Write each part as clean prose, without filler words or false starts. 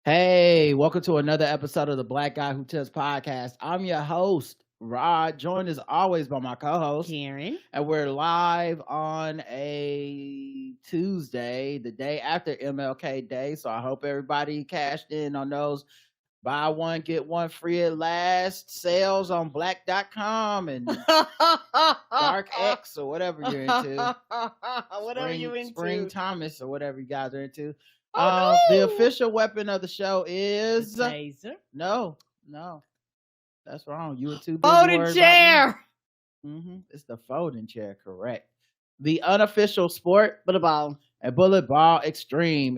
Hey, welcome to another episode of the Black Guy Who Tells podcast. I'm your host, Rod, joined as always by my co-host, Karen. and we're live on a Tuesday, the day after MLK Day. So I hope everybody cashed in on those buy one, get one free at last sales on black.com and Dark X or whatever you're into. Spring Thomas or whatever you guys are into. The official weapon of the show is taser. No, that's wrong. You were too busy folding chair. It's the folding chair, correct? The unofficial sport, bullet ball, extreme.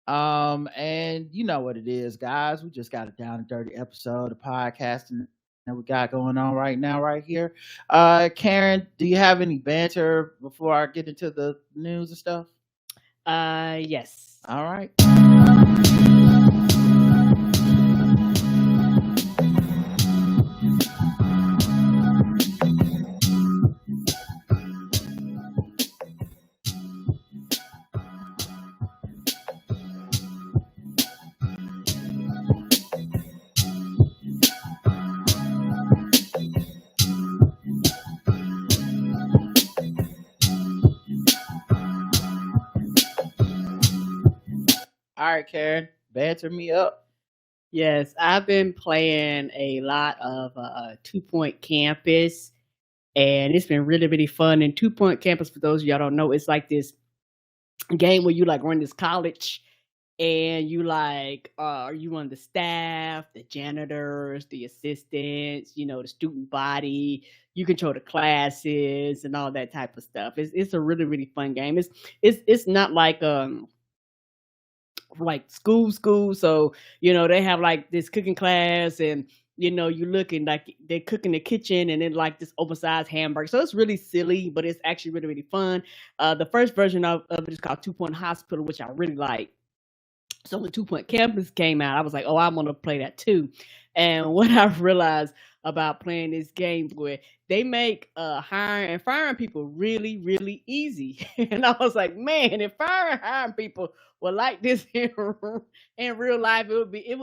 And you know what it is, guys. We just got a down and dirty episode of podcasting that we got going on right now, right here. Karen, do you have any banter before I get into the news and stuff? Yes. All right. All right, Karen, banter me up. Yes, I've been playing a lot of 2 Point Campus, and it's been really, really fun. And 2 Point Campus, for those of y'all don't know, it's like this game where you like run this college, and you like you run the staff, the janitors, the assistants, the student body. You control the classes and all that type of stuff. It's a really, really fun game. It's not like school. So, they have like this cooking class, and you're looking like they're cooking the kitchen and then like this oversized hamburger. So it's really silly, but it's actually really, really fun. The first version of it is called 2 Point Hospital, which I really like. So when 2 Point Campus came out, I was like, oh, I want to play that too. And what I realized about playing this game where they make hiring and firing people really, really easy. And I was like, man, if hiring people were like this in real life, it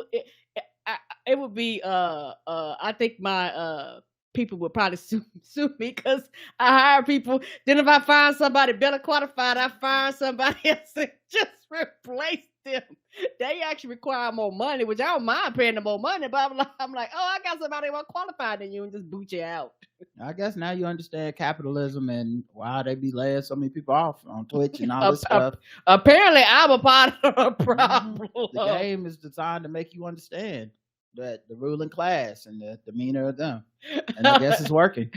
would be I think my people would probably sue me because I hire people. Then if I find somebody better qualified, I find somebody else and just replace them. They actually require more money, which I don't mind paying them more money, but I'm like, oh, I got somebody more qualified than you, and just boot you out. I guess now you understand capitalism and why they be laying so many people off on Twitch and all this stuff. Apparently, I'm a part of the problem. The game is designed to make you understand that the ruling class and the demeanor of them, and I guess it's working.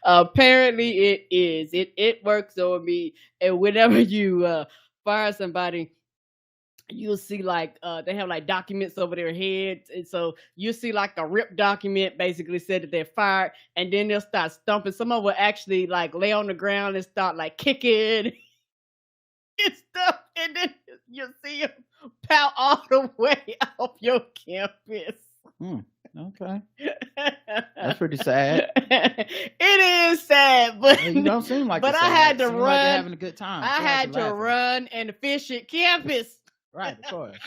Apparently, it is. It works on me, and whenever you fire somebody, you'll see like they have like documents over their heads, and so you see like a ripped document basically said that they're fired, and then they'll start stumping. Some of them will actually like lay on the ground and start like kicking and stuff, and then you'll see them pout all the way off your campus. Okay. That's pretty sad. It is sad, but you don't seem like. But I had to run. Like you're having a good time. I had to run and fish at campus. Right, of course.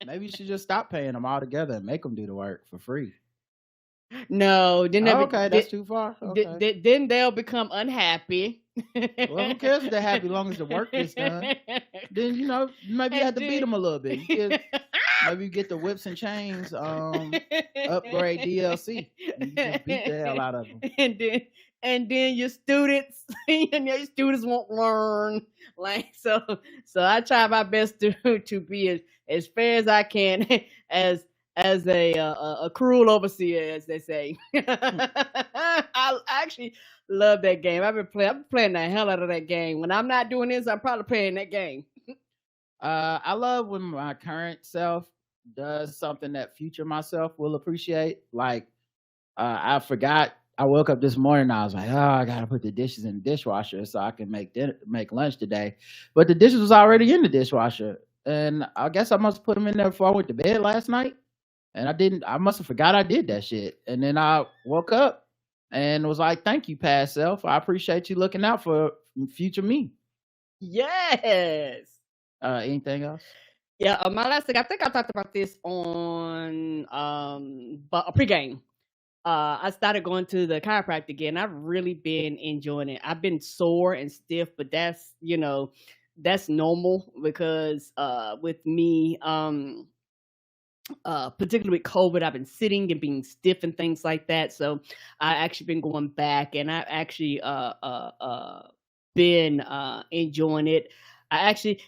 Maybe you should just stop paying them altogether and make them do the work for free. No, then that's too far. Okay. Then they'll become unhappy. Well, who cares if they're happy as long as the work is done? Then maybe you have to beat them a little bit. Maybe you get the whips and chains upgrade DLC. And you just beat the hell out of them. And then your students won't learn. Like so I try my best to be as fair as I can as a cruel overseer, as they say. I actually love that game. I've been playing the hell out of that game. When I'm not doing this, I'm probably playing that game. I love when my current self does something that future myself will appreciate. Like I forgot. I woke up this morning and I was like, oh, I gotta put the dishes in the dishwasher so I can make lunch today. But the dishes was already in the dishwasher, and I guess I must have put them in there before I went to bed last night. And I must have forgot I did that shit. And then I woke up and was like, thank you, past self. I appreciate you looking out for future me. Yes. Anything else? Yeah, my last thing, I think I talked about this on but a pregame. I started going to the chiropractic again. I've really been enjoying it. I've been sore and stiff, but that's, that's normal because with me, particularly with COVID, I've been sitting and being stiff and things like that. So I actually been going back, and I've actually been enjoying it.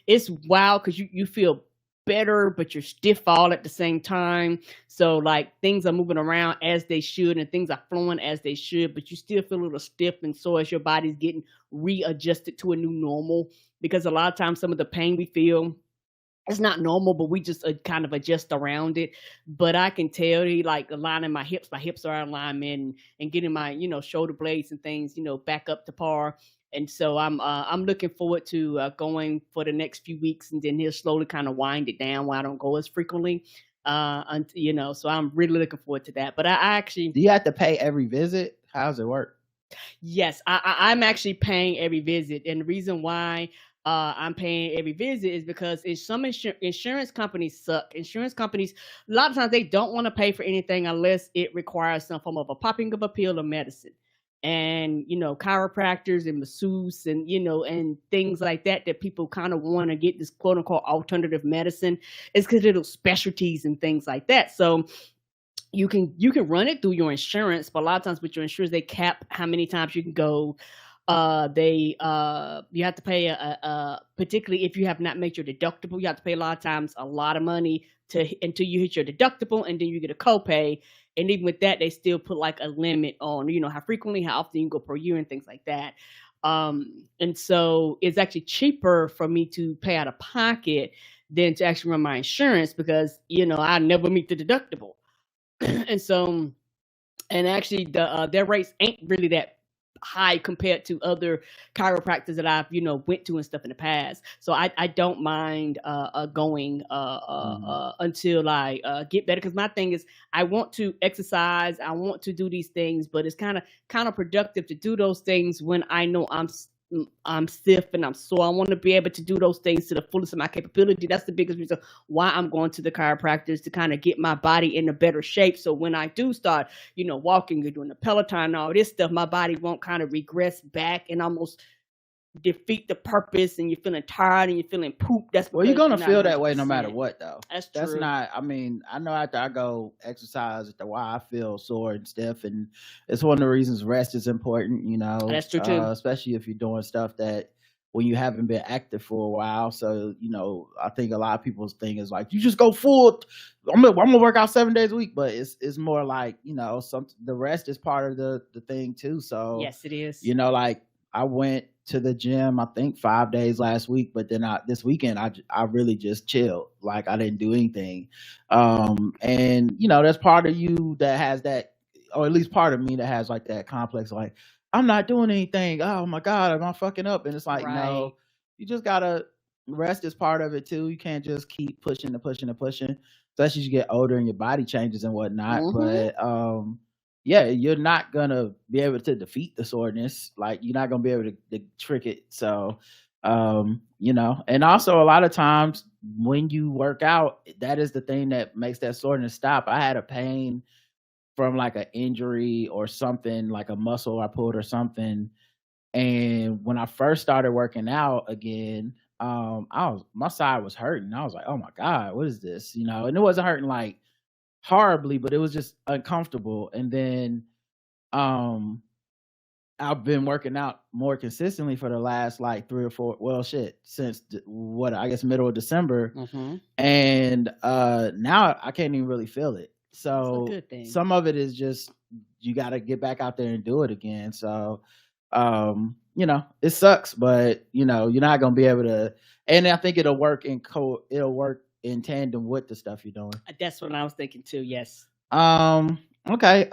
It's wild because you feel better, but you're stiff all at the same time. So like things are moving around as they should, and things are flowing as they should, but you still feel a little stiff and sore as your body's getting readjusted to a new normal. Because a lot of times, some of the pain we feel, it's not normal, but we just kind of adjust around it. But I can tell you, like aligning my hips are in alignment, and getting my, shoulder blades and things, back up to par. And so I'm looking forward to going for the next few weeks, and then he'll slowly kind of wind it down where I don't go as frequently. So I'm really looking forward to that. But I actually, do you have to pay every visit? How does it work? Yes, I'm actually paying every visit, and the reason why I'm paying every visit is because some insurance companies suck. Insurance companies, a lot of times, they don't want to pay for anything unless it requires some form of a popping of a pill or medicine. And chiropractors and masseuse and and things like that people kind of want to get this quote unquote alternative medicine. It's because of those specialties and things like that. So you can run it through your insurance, but a lot of times with your insurance, they cap how many times you can go. You have to pay particularly if you have not made your deductible, you have to pay a lot of times a lot of money until you hit your deductible, and then you get a copay. And even with that, they still put like a limit on how frequently, how often you can go per year and things like that. And so it's actually cheaper for me to pay out of pocket than to actually run my insurance, because I never meet the deductible. And so, and actually their rates ain't really that high compared to other chiropractors that I've went to and stuff in the past. So I don't mind going until I get better, because my thing is I want to exercise, I want to do these things, but it's kind of counterproductive to do those things when I know I'm stiff and I'm sore. I want to be able to do those things to the fullest of my capability. That's the biggest reason why I'm going to the chiropractors, to kind of get my body in a better shape. So when I do start, walking or doing the Peloton and all this stuff, my body won't kind of regress back and almost defeat the purpose, and you're feeling tired and you're feeling poop. Well, you're gonna feel that way no matter what, though. That's true. That's not, I mean, I know after I go exercise, why I feel sore and stiff, and it's one of the reasons rest is important. That's true too. Especially if you're doing stuff that when you haven't been active for a while. So I think a lot of people's thing is like, you just go full. I'm gonna work out 7 days a week, but it's more like the rest is part of the thing too. So yes, it is. Like I went to the gym, I think 5 days last week, but then this weekend I really just chilled. Like I didn't do anything. And there's part of you that has that, or at least part of me that has like that complex, like I'm not doing anything. Oh my God, am I fucking up? And it's like, right. No, you just gotta rest is part of it too. You can't just keep pushing and pushing and pushing, especially as you get older and your body changes and whatnot. But yeah, you're not gonna be able to defeat the soreness. Like you're not gonna be able to trick it. So, and also a lot of times when you work out, that is the thing that makes that soreness stop. I had a pain from like an injury or something, like a muscle I pulled or something. And when I first started working out again, my side was hurting. I was like, oh my God, what is this? And it wasn't hurting like horribly, but it was just uncomfortable. And then I've been working out more consistently for the last like 3 or 4 since I guess middle of December. And now I can't even really feel it. So some of it is just you got to get back out there and do it again. So it sucks, but you're not gonna be able to. And I think it'll work in tandem with the stuff you're doing. That's what I was thinking too. Yes. Okay.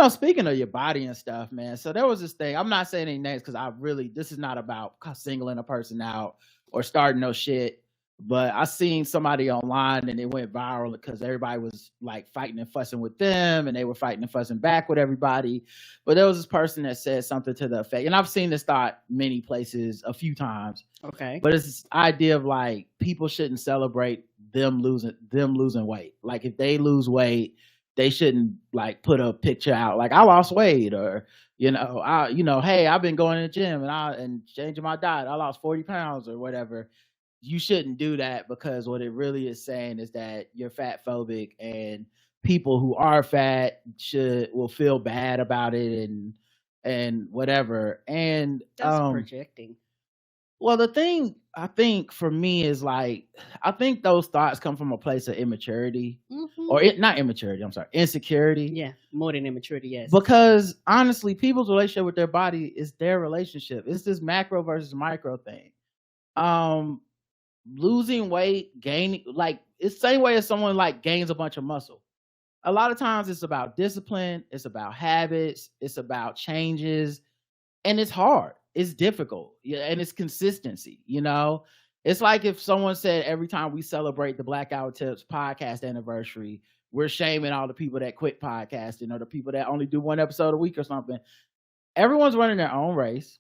Speaking of your body and stuff, man. So there was this thing. I'm not saying any names because this is not about singling a person out or starting no shit. But I seen somebody online and it went viral because everybody was like fighting and fussing with them and they were fighting and fussing back with everybody. But there was this person that said something to the effect, and I've seen this thought many places a few times. Okay. But it's this idea of like people shouldn't celebrate them losing weight. Like if they lose weight, they shouldn't like put a picture out like I lost weight, or hey, I've been going to the gym and changing my diet. I lost 40 pounds or whatever. You shouldn't do that, because what it really is saying is that you're fat phobic, and people who are fat will feel bad about it and whatever. And that's projecting. Well, the thing I think for me is like, I think those thoughts come from a place of immaturity, or not immaturity. I'm sorry, insecurity. Yeah, more than immaturity. Yes, because honestly, people's relationship with their body is their relationship. It's this macro versus micro thing. Losing weight, gaining, like it's the same way as someone like gains a bunch of muscle. A lot of times it's about discipline, it's about habits, it's about changes, and it's hard. It's difficult. Yeah, and it's consistency, It's like if someone said every time we celebrate the Blackout Tips podcast anniversary, we're shaming all the people that quit podcasting or the people that only do one episode a week or something. Everyone's running their own race.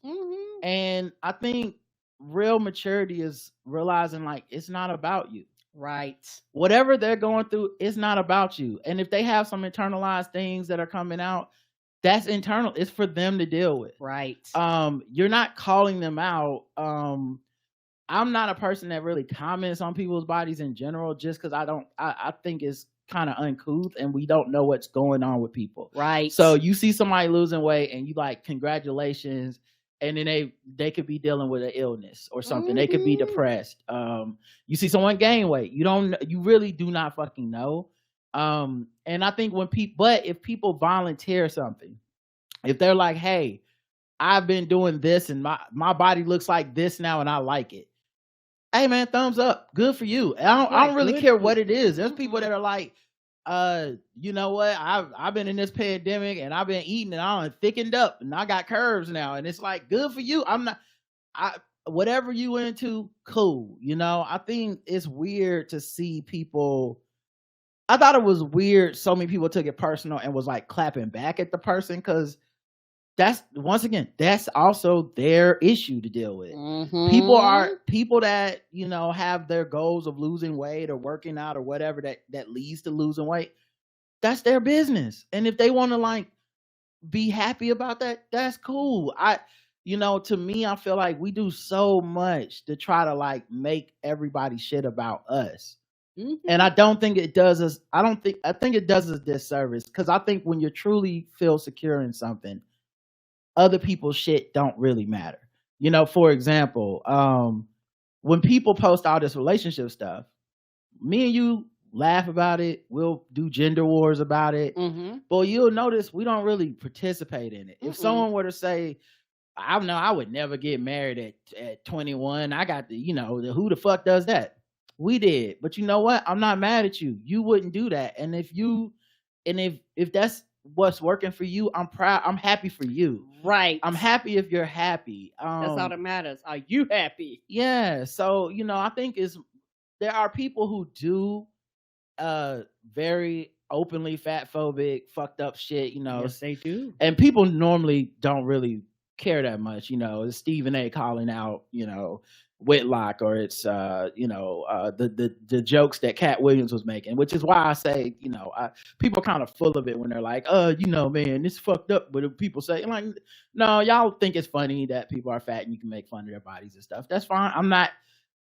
And I think real maturity is realizing like it's not about you. Right. Whatever they're going through, it's not about you. And if they have some internalized things that are coming out, that's internal. It's for them to deal with. Right. You're not calling them out. I'm not a person that really comments on people's bodies in general, just because I think it's kind of uncouth and we don't know what's going on with people. Right. So you see somebody losing weight and you like, congratulations. And then they could be dealing with an illness or something. They could be depressed. You see someone gain weight. You really do not fucking know. And I think if people volunteer something, if they're like, hey, I've been doing this and my body looks like this now and I like it. Hey man, thumbs up. Good for you. I don't really care what it is. There's people that are like, you know what? I've been in this pandemic and I've been eating and I'm thickened up and I got curves now. And it's like, good for you. Whatever you into, cool. I think it's weird to see people. I thought it was weird. So many people took it personal and was like clapping back at the person, because that's also their issue to deal with. People that, have their goals of losing weight or working out or whatever that leads to losing weight. That's their business. And if they want to like be happy about that, that's cool. To me, I feel like we do so much to try to like make everybody shit about us. And I don't think it does us. I think it does us a disservice, because I think when you truly feel secure in something, other people's shit don't really matter. For example, when people post all this relationship stuff, me and you laugh about it. We'll do gender wars about it. But you'll notice we don't really participate in it. If someone were to say, I don't know, I would never get married at 21. I got who the fuck does that? We did. But you know what? I'm not mad at you. You wouldn't do that. And if that's what's working for you, I'm proud. I'm happy for you. Right. I'm happy if you're happy. That's all that matters. Are you happy? Yeah. So, I think there are people who do very openly fat phobic, fucked up shit, Yes, they do. And people normally don't really care that much. It's Stephen A. calling out, Whitlock, or it's the jokes that Cat Williams was making, which is why I say people are kind of full of it when they're like, man, it's fucked up. But if people say like, no, y'all think it's funny that people are fat and you can make fun of their bodies and stuff, that's fine.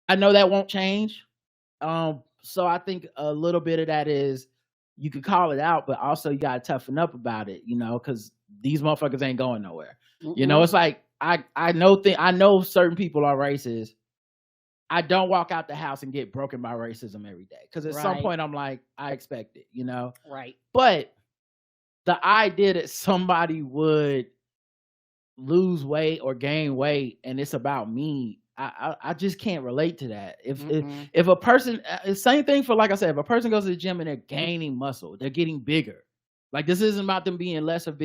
I know that won't change. So I think a little bit of that is you could call it out, but also you got to toughen up about it, because these motherfuckers ain't going nowhere. It's like I know certain people are racist. I don't walk out the house and get broken by racism every day, because at some point I'm like, I expect it, Right. But the idea that somebody would lose weight or gain weight and it's about me, I just can't relate to that. If a person, same thing for, like I said, if a person goes to the gym and they're gaining muscle, they're getting bigger, Like, this isn't about them being less or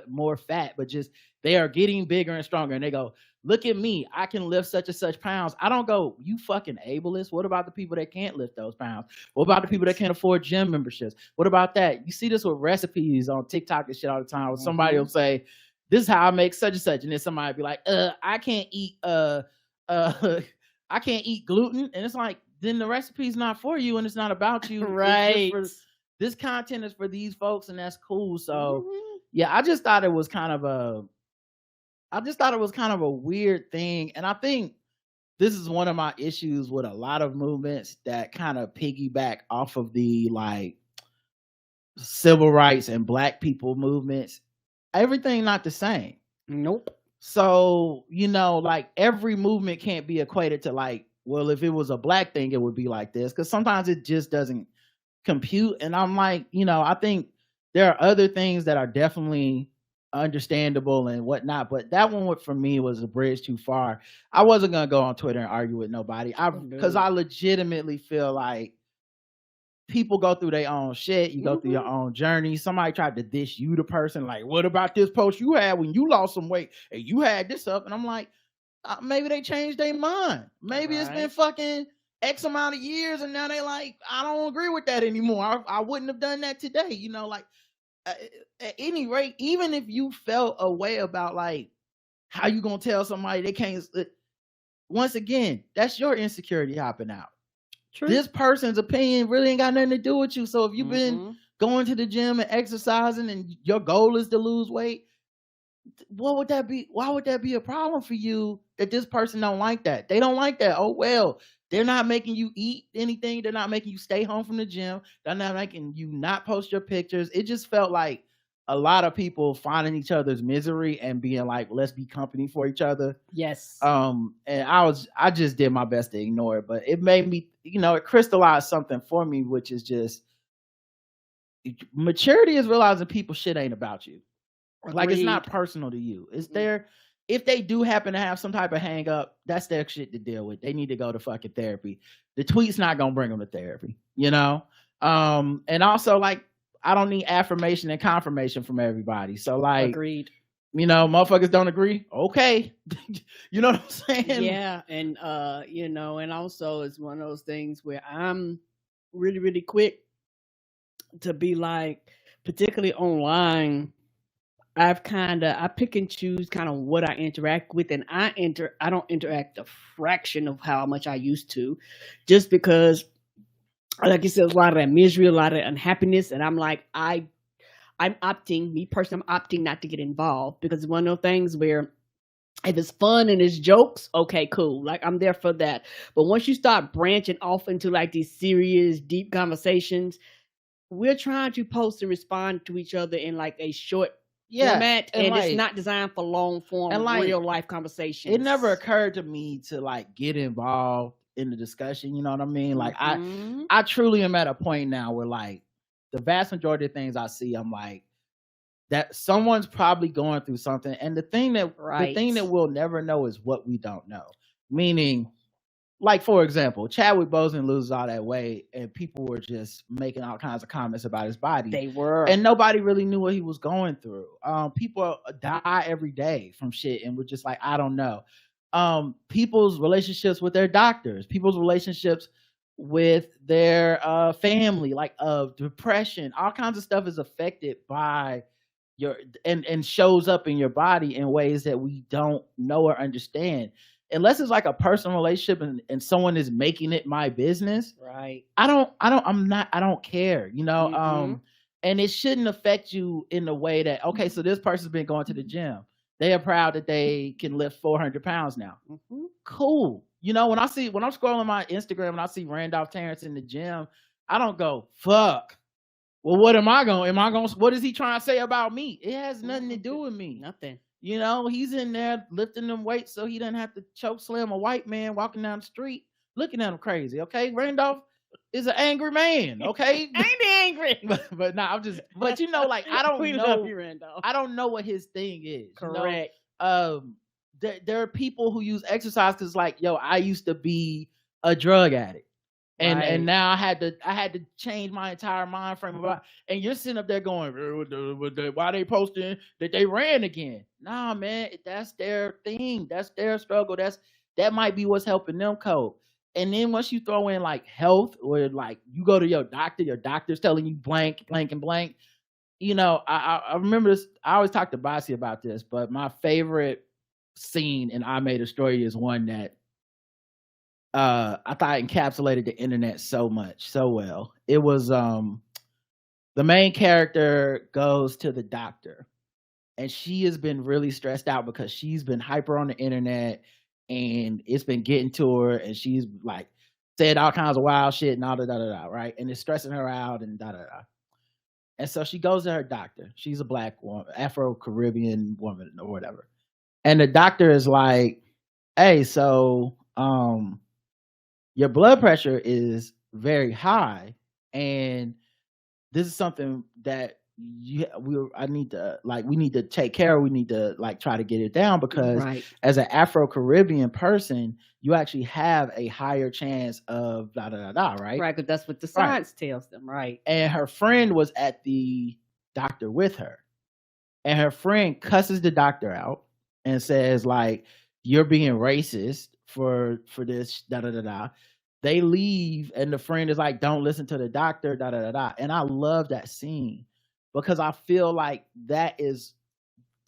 more fat, but just they are getting bigger and stronger. And they go, look at me, I can lift such and such pounds. I don't go, you fucking ableist. What about the people that can't lift those pounds? What about the people that can't afford gym memberships? What about that? You see this with recipes on TikTok and shit all the time. Where somebody will say, this is how I make such and such. And then somebody be like, I can't eat I can't eat gluten. And it's like, then the recipe's not for you and it's not about you. Right. This content is for these folks, and that's cool. So yeah, I just thought it was kind of a weird thing. And I think this is one of my issues with a lot of movements that kind of piggyback off of the like civil rights and black people movements. Everything not the same. Nope. So, like every movement can't be equated to like, well, if it was a black thing, it would be like this. Because sometimes it just doesn't compute. And I'm like, I think there are other things that are definitely understandable and whatnot, but that one for me was a bridge too far. I wasn't gonna go on Twitter and argue with nobody, because I legitimately feel like people go through their own shit. You go through your own journey. Somebody tried to dish you, the person, like, what about this post you had when you lost some weight and you had this up? And I'm like, maybe they changed their mind. Maybe it's been fucking X amount of years and now they like, I don't agree with that anymore. I wouldn't have done that today. Like, at any rate, even if you felt a way about like how you gonna tell somebody they can't, once again, that's your insecurity hopping out. True. This person's opinion really ain't got nothing to do with you. So if you've been going to the gym and exercising and your goal is to lose weight, what would that be? Why would that be a problem for you that this person don't like that? They don't like that. Oh, well, they're not making you eat anything. They're not making you stay home from the gym. They're not making you not post your pictures. It just felt like a lot of people finding each other's misery and being like, let's be company for each other. Yes. And I just did my best to ignore it, but it made me, it crystallized something for me, which is just maturity is realizing people shit ain't about you. Agreed. Like, it's not personal to you. It's there. If they do happen to have some type of hang up, that's their shit to deal with. They need to go to fucking therapy. The tweet's not gonna bring them to therapy, and also, like, I don't need affirmation and confirmation from everybody. So, like, agreed. Motherfuckers don't agree. Okay. You know what I'm saying? Yeah. And, and also it's one of those things where I'm really, really quick to be like, particularly online, I pick and choose kind of what I interact with, and I don't interact a fraction of how much I used to, just because, like you said, a lot of that misery, a lot of unhappiness, and I'm like, I'm opting not to get involved, because it's one of those things where if it's fun and it's jokes, okay, cool, like I'm there for that. But once you start branching off into like these serious, deep conversations, we're trying to post and respond to each other in like a short format, and like, it's not designed for long form and like, real life conversations. It never occurred to me to like get involved in the discussion, you know what I mean? Like, I truly am at a point now where like the vast majority of things I see, I'm like, that someone's probably going through something. And the thing that we'll never know is what we don't know. Meaning, like, for example, Chadwick Boseman loses all that weight and people were just making all kinds of comments about his body. They were. And nobody really knew what he was going through. People die every day from shit and we're just like, I don't know. People's relationships with their doctors, people's relationships with their family, like depression, all kinds of stuff is affected by and shows up in your body in ways that we don't know or understand. Unless it's like a personal relationship and someone is making it my business. Right. I don't care, and it shouldn't affect you in the way that, okay, so this person's been going to the gym. They are proud that they can lift 400 pounds now. Cool. When I'm scrolling my Instagram and I see Randolph Terrence in the gym, I don't go, fuck. Well, what what is he trying to say about me? It has nothing to do with me. Nothing. He's in there lifting them weights so he doesn't have to choke slam a white man walking down the street looking at him crazy. Okay, Randolph is an angry man. Okay, I ain't angry, but nah, I'm just. But like, I don't we know. Love you, Randolph. I don't know what his thing is. Correct. There are people who use exercise because, like, yo, I used to be a drug addict. And Right. now I had to change my entire mind frame about. And you're sitting up there going, why they posting that they ran again? Nah, man, that's their thing. That's their struggle. That might be what's helping them cope. And then once you throw in like health, or like you go to your doctor's telling you blank, blank, and blank. You know, I remember this. I always talk to Bossy about this, but my favorite scene in I Made a Story is one that I thought encapsulated the internet so well. It was the main character goes to the doctor, and she has been really stressed out because she's been hyper on the internet, and it's been getting to her, and she's like said all kinds of wild shit and all da, right? And it's stressing her out and da. And so she goes to her doctor. She's a black woman, Afro-Caribbean woman or whatever. And the doctor is like, hey, so your blood pressure is very high, and this is something that we need to take care of. We need to like try to get it down, because as an Afro-Caribbean person, you actually have a higher chance of right? Right, because that's what the science tells them, right? And her friend was at the doctor with her, and her friend cusses the doctor out and says like, you're being racist for this They leave, and the friend is like, don't listen to the doctor, And I love that scene, because I feel like that is,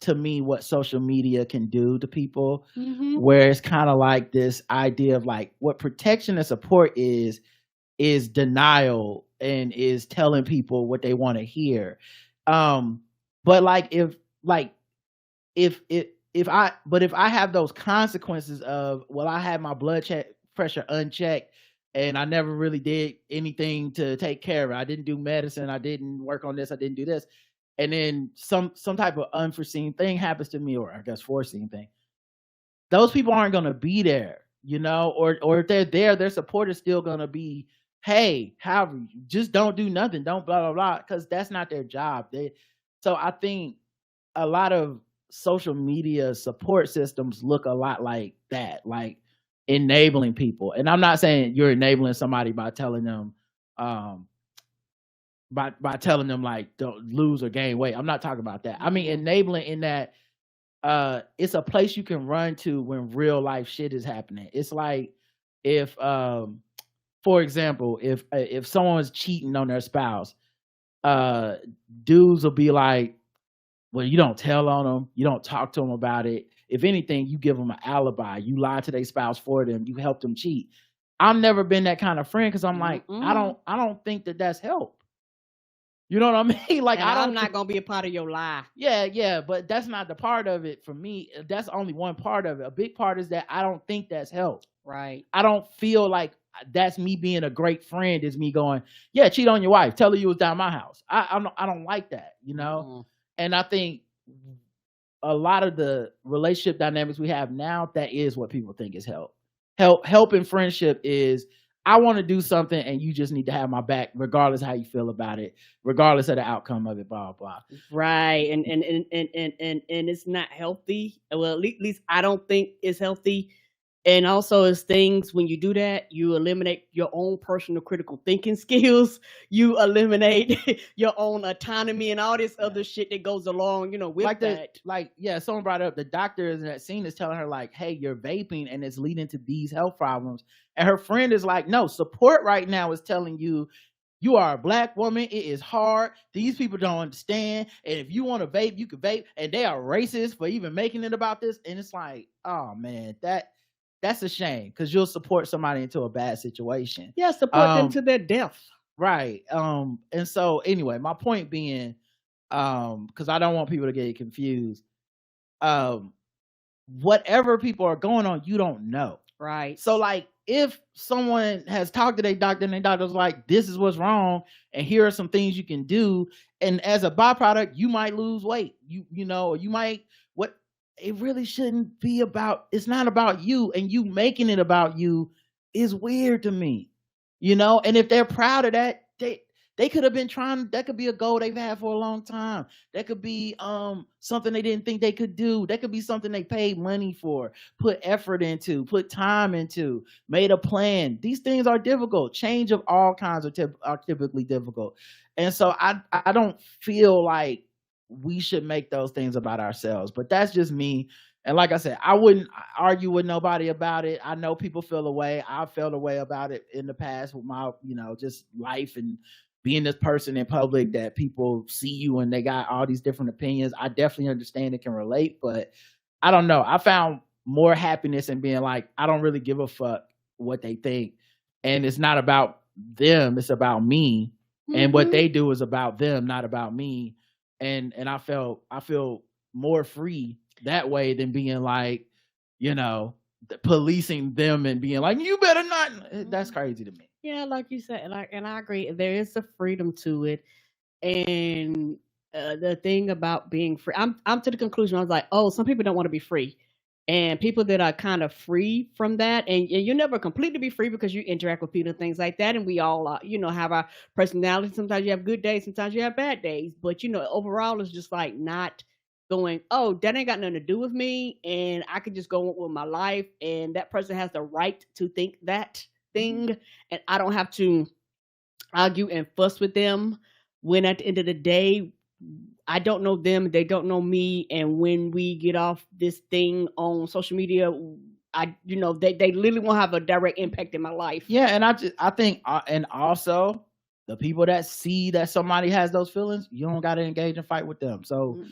to me, what social media can do to people, where it's kind of like this idea of like, what protection and support is denial, and is telling people what they want to hear. But like if I have those consequences of, well, I had my blood pressure unchecked, and I never really did anything to take care of it. I didn't do medicine. I didn't work on this. I didn't do this. And then some type of unforeseen thing happens to me, or I guess foreseen thing. Those people aren't going to be there, you know, or if they're there, their support is still going to be, hey, how just don't do nothing. Don't blah, blah, blah. Cause that's not their job. So I think a lot of social media support systems look a lot like that, like enabling people. And I'm not saying you're enabling somebody by telling them by telling them like don't lose or gain weight. I'm not talking about that. I mean enabling in that it's a place you can run to when real life shit is happening. It's like if for example, if someone's cheating on their spouse, dudes will be like, well, you don't tell on them, you don't talk to them about it. If anything, you give them an alibi. You lie to their spouse for them. You help them cheat. I've never been that kind of friend, because I'm like, I don't think that that's help. You know what I mean? Like, I'm not gonna be a part of your lie. Yeah, but that's not the part of it for me. That's only one part of it. A big part is that I don't think that's help. Right. I don't feel like that's me being a great friend. Is me going, yeah, cheat on your wife. Tell her you was down my house. I don't like that, you know. And I think a lot of the relationship dynamics we have now, that is what people think is help. Help in friendship is, I want to do something and you just need to have my back, regardless of how you feel about it, regardless of the outcome of it, blah, blah. Right. And it's not healthy. Well, at least I don't think it's healthy. And also, it's things, when you do that, you eliminate your own personal critical thinking skills. You eliminate your own autonomy and all this other shit that goes along, you know, with that. Someone brought up the doctor in that scene is telling her like, hey, you're vaping and it's leading to these health problems. And her friend is like, no, support right now is telling you, you are a black woman. It is hard. These people don't understand. And if you want to vape, you can vape. And they are racist for even making it about this. And it's like, oh man, that's a shame, because you'll support somebody into a bad situation. Yeah, support them to their death. Right. And so anyway, my point being, because I don't want people to get confused. Whatever people are going on, you don't know. Right. So like, if someone has talked to their doctor and their doctor's like, this is what's wrong, and here are some things you can do, and as a byproduct, you might lose weight. You know, or you might it really shouldn't be about, it's not about you, and you making it about you is weird to me, you know. And if they're proud of that, They could have been trying, that could be a goal they've had for a long time. That could be something they didn't think they could do. That could be something they paid money for, put effort into, put time into, made a plan. These things are difficult. Change of all kinds are typically difficult. And so I don't feel like we should make those things about ourselves, but that's just me. And like I said, I wouldn't argue with nobody about it. I know people feel a way. I felt a way about it in the past with my, just life and being this person in public that people see you and they got all these different opinions. I definitely understand and can relate, but I don't know. I found more happiness in being like, I don't really give a fuck what they think. And it's not about them. It's about me. Mm-hmm. And what they do is about them, not about me. And I feel more free that way than being like, policing them and being like, you better not. That's crazy to me. Yeah, like you said, and I agree. There is a freedom to it, and the thing about being free, I'm to the conclusion. I was like, oh, some people don't want to be free, and people that are kind of free from that, and you never completely be free because you interact with people and things like that, and we all, have our personality. Sometimes you have good days, sometimes you have bad days, but overall, it's just like not going, oh, that ain't got nothing to do with me, and I can just go on with my life, and that person has the right to think that thing, and I don't have to argue and fuss with them when at the end of the day I don't know them, they don't know me, and when we get off this thing on social media, they literally won't have a direct impact in my life. Yeah, and I think and also the people that see that somebody has those feelings, you don't got to engage and fight with them. So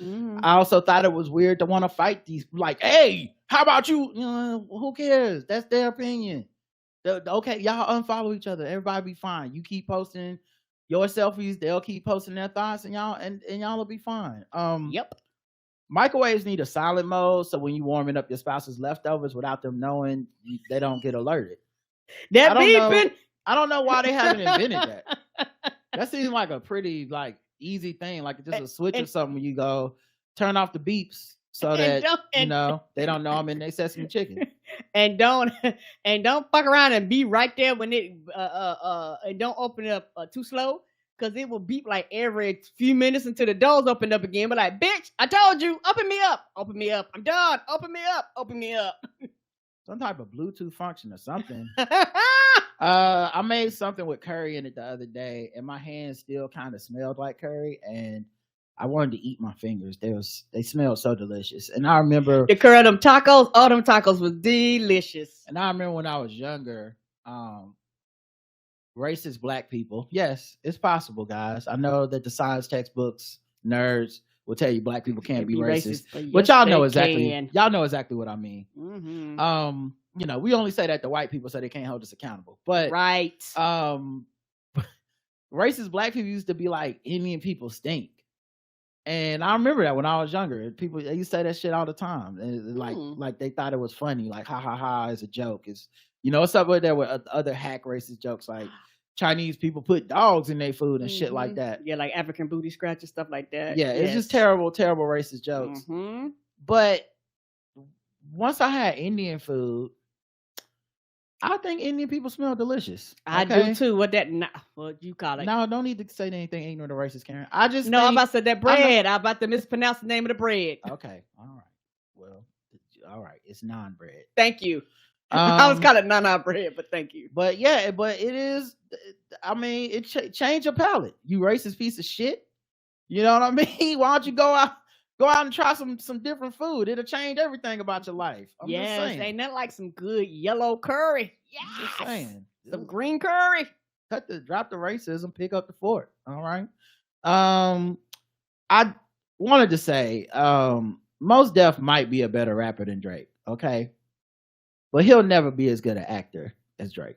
I also thought it was weird to want to fight these, like, hey, how about you? Who cares? That's their opinion. Okay, y'all unfollow each other. Everybody be fine. You keep posting your selfies, they'll keep posting their thoughts, and y'all will be fine. Yep. Microwaves need a silent mode, so when you warming up your spouse's leftovers without them knowing, they don't get alerted. That beeping. I don't know why they haven't invented that. That seems like a pretty easy thing, like just a switch or something. When you go turn off the beeps so that they don't know I'm in their sesame chicken. And don't fuck around and be right there when it and don't open it up too slow, because it will beep like every few minutes until the doors open up again. But like, bitch, I told you, open me up, I'm done, open me up. Some type of Bluetooth function or something. I made something with curry in it the other day, and my hands still kind of smelled like curry, and I wanted to eat my fingers. They smelled so delicious. And I remember the curry, them tacos, all them tacos was delicious. And I remember when I was younger, racist black people. Yes, it's possible, guys. I know that the science textbooks, nerds will tell you black people can't be racist. But y'all know exactly what I mean. Mm-hmm. We only say that to white people so they can't hold us accountable. But right. Racist black people used to be like, Indian people stink. And I remember that when I was younger, they used to say that shit all the time. And like they thought it was funny, like ha ha ha, it's a joke. It's it's up there with other hack racist jokes, like Chinese people put dogs in their food and shit like that. Yeah, like African booty scratch and stuff like that. Yeah, it's just terrible racist jokes. Mm-hmm. But once I had Indian food, I think Indian people smell delicious. I do too. What you call it? No, don't need to say anything ignorant or racist, Karen. I'm about to say that bread. I'm about to mispronounce the name of the bread. Okay, all right. Well, all right. It's naan bread. Thank you. I was calling it naan bread, but thank you. But yeah, but it is. I mean, it change your palate. You racist piece of shit. You know what I mean? Why don't you go out and try some different food? It'll change everything about your life. Yes, ain't that like some good yellow curry? Yes. Just saying. Some green curry. Drop the racism, pick up the fort. All right. I wanted to say, Mos Def might be a better rapper than Drake. Okay. But he'll never be as good an actor as Drake.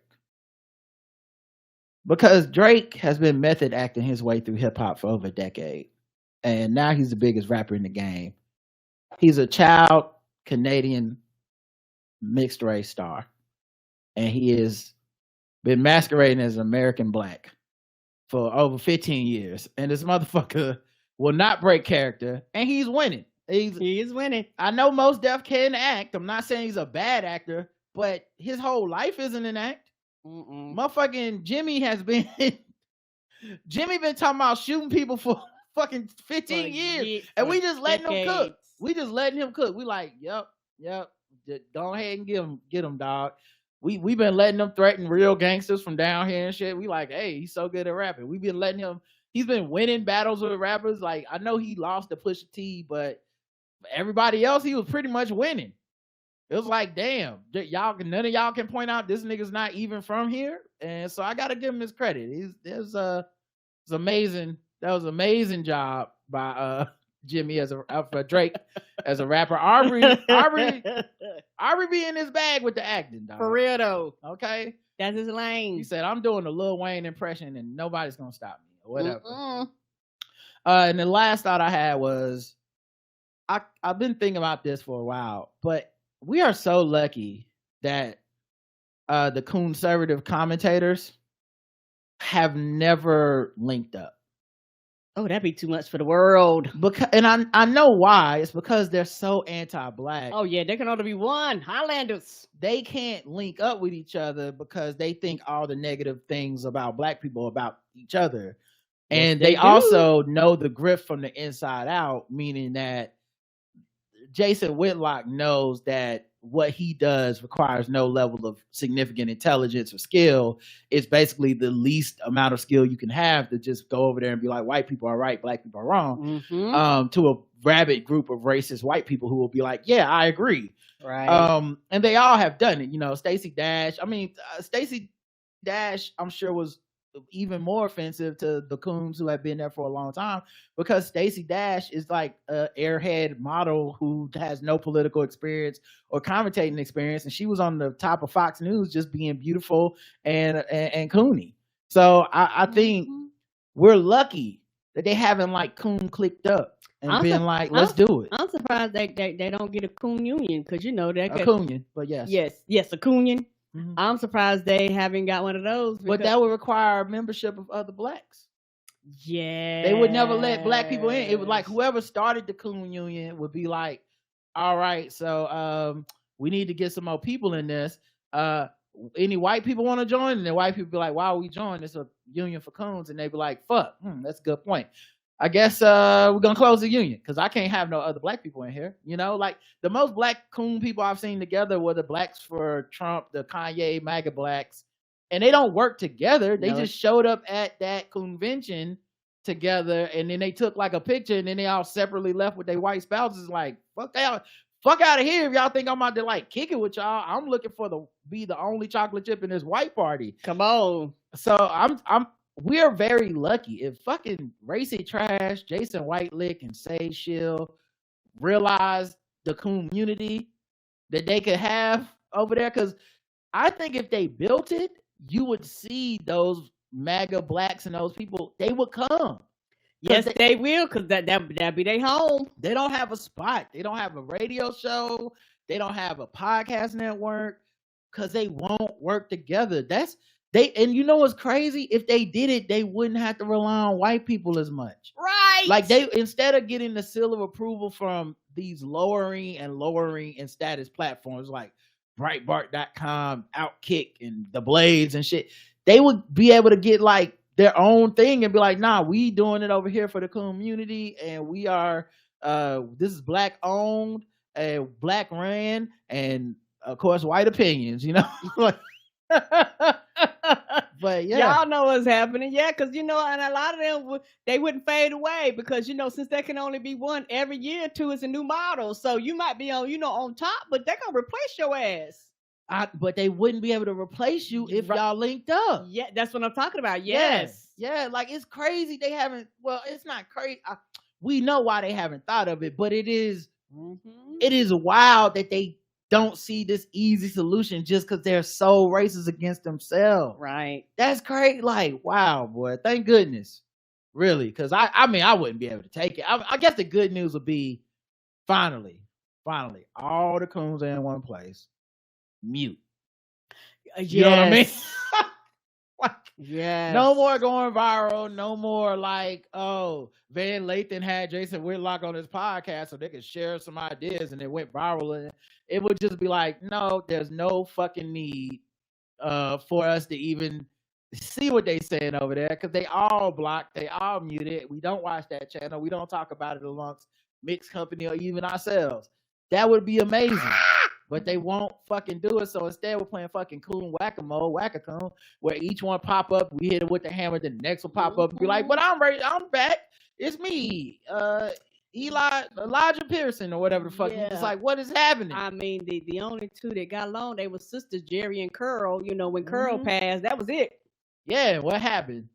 Because Drake has been method acting his way through hip hop for over a decade. And now he's the biggest rapper in the game. He's a child Canadian mixed race star. And he has been masquerading as an American black for over 15 years. And this motherfucker will not break character. And he's winning. He is winning. I know Mos Def can act. I'm not saying he's a bad actor, but his whole life isn't an act. Motherfucking Jimmy has been Jimmy been talking about shooting people for fucking 15 years, and we just letting him cook. We just letting him cook. We like, yep. Just go ahead and get him, dog. We been letting him threaten real gangsters from down here and shit. We like, hey, he's so good at rapping. We been letting him. He's been winning battles with rappers. Like, I know he lost to Pusha T, but everybody else, he was pretty much winning. It was like, damn, y'all, none of y'all can point out this nigga's not even from here, and so I gotta give him his credit. It's amazing. That was an amazing job by Jimmy as for Drake as a rapper. Aubrey be in his bag with the acting, dog. For real though. Okay, that's his lane. He said, "I'm doing a Lil Wayne impression, and nobody's gonna stop me or whatever." And the last thought I had was, I've been thinking about this for a while, but we are so lucky that the conservative commentators have never linked up. Oh, that'd be too much for the world. And I know why. It's because they're so anti-black. Oh yeah, there can only be one. Highlanders. They can't link up with each other because they think all the negative things about black people about each other. And yes, they also know the grift from the inside out, meaning that Jason Whitlock knows that what he does requires no level of significant intelligence or skill. It's basically the least amount of skill you can have to just go over there and be like, white people are right, black people are wrong, to a rabid group of racist white people who will be like, yeah, I agree. Right. And they all have done it. You know, Stacey Dash, I'm sure was even more offensive to the coons who have been there for a long time, because Stacey Dash is like an airhead model who has no political experience or commentating experience, and she was on the top of Fox News just being beautiful and coony. So I think we're lucky that they haven't like coon clicked up and been like, let's do it. I'm surprised they don't get a coon union, because you know that a coon union, but yes, a coon union. I'm surprised they haven't got one of those. But that would require membership of other blacks. Yeah. They would never let black people in. It was like whoever started the coon union would be like, all right, so we need to get some more people in this. Any white people want to join? And the white people be like, why are we joining? It's a union for coons. And they be like, fuck, that's a good point. I guess we're going to close the union because I can't have no other black people in here. You know, like the most black coon people I've seen together were the blacks for Trump, the Kanye MAGA blacks, and they don't work together. They just showed up at that convention together, and then they took like a picture, and then they all separately left with their white spouses. Like, fuck out of here if y'all think I'm out to like kick it with y'all. I'm looking for be the only chocolate chip in this white party. Come on. So we're very lucky. If fucking Racy Trash, Jason Whitelick, and Sage Shield realized the community that they could have over there, because I think if they built it, you would see those MAGA blacks and those people, they would come. Yes, they will, because that'd be their home. They don't have a spot. They don't have a radio show. They don't have a podcast network, because they won't work together. And you know what's crazy? If they did it, they wouldn't have to rely on white people as much. Right. Like instead of getting the seal of approval from these lowering in status platforms like Breitbart.com, Outkick, and The Blades and shit, they would be able to get like their own thing and be like, nah, we doing it over here for the community, and we are this is black owned and black ran, and of course white opinions, you know. Like but yeah, y'all know what's happening. Yeah, because and a lot of them they wouldn't fade away, because since there can only be one every year or two, is a new model. So you might be on top, but they're gonna replace your ass. But they wouldn't be able to replace you if y'all linked up. Yeah, that's what I'm talking about. Yes. Yeah, like it's crazy they haven't. Well, it's not crazy. We know why they haven't thought of it, but it is wild that they don't see this easy solution just because they're so racist against themselves. Right. That's crazy. Like, wow, boy. Thank goodness. Really. Because I wouldn't be able to take it. I guess the good news would be finally, all the coons are in one place. Mute. You know what I mean? Yeah. No more going viral. No more like, oh, Van Lathan had Jason Whitlock on his podcast so they could share some ideas and it went viral. And it would just be like, no, there's no fucking need for us to even see what they saying over there because they all blocked, they all muted. We don't watch that channel. We don't talk about it amongst mixed company or even ourselves. That would be amazing. But they won't fucking do it. So instead, we're playing fucking coon whack-a-mole, whack-a-coon, where each one pop up, we hit it with the hammer, then the next will pop up and be like, but I'm ready, I'm back. It's me, Elijah Pearson or whatever the fuck. Yeah. It's like, what is happening? I mean, the only two that got along, they were sisters, Jerry and Curl. You know, when Curl passed, that was it. Yeah, what happened?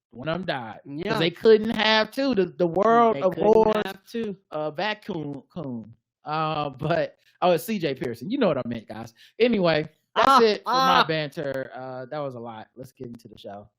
One of them died. Yeah. Because they couldn't have two. The world abhors vacuum coon. But it's CJ Pearson. You know what I meant, guys. Anyway, that's it for my banter. That was a lot. Let's get into the show.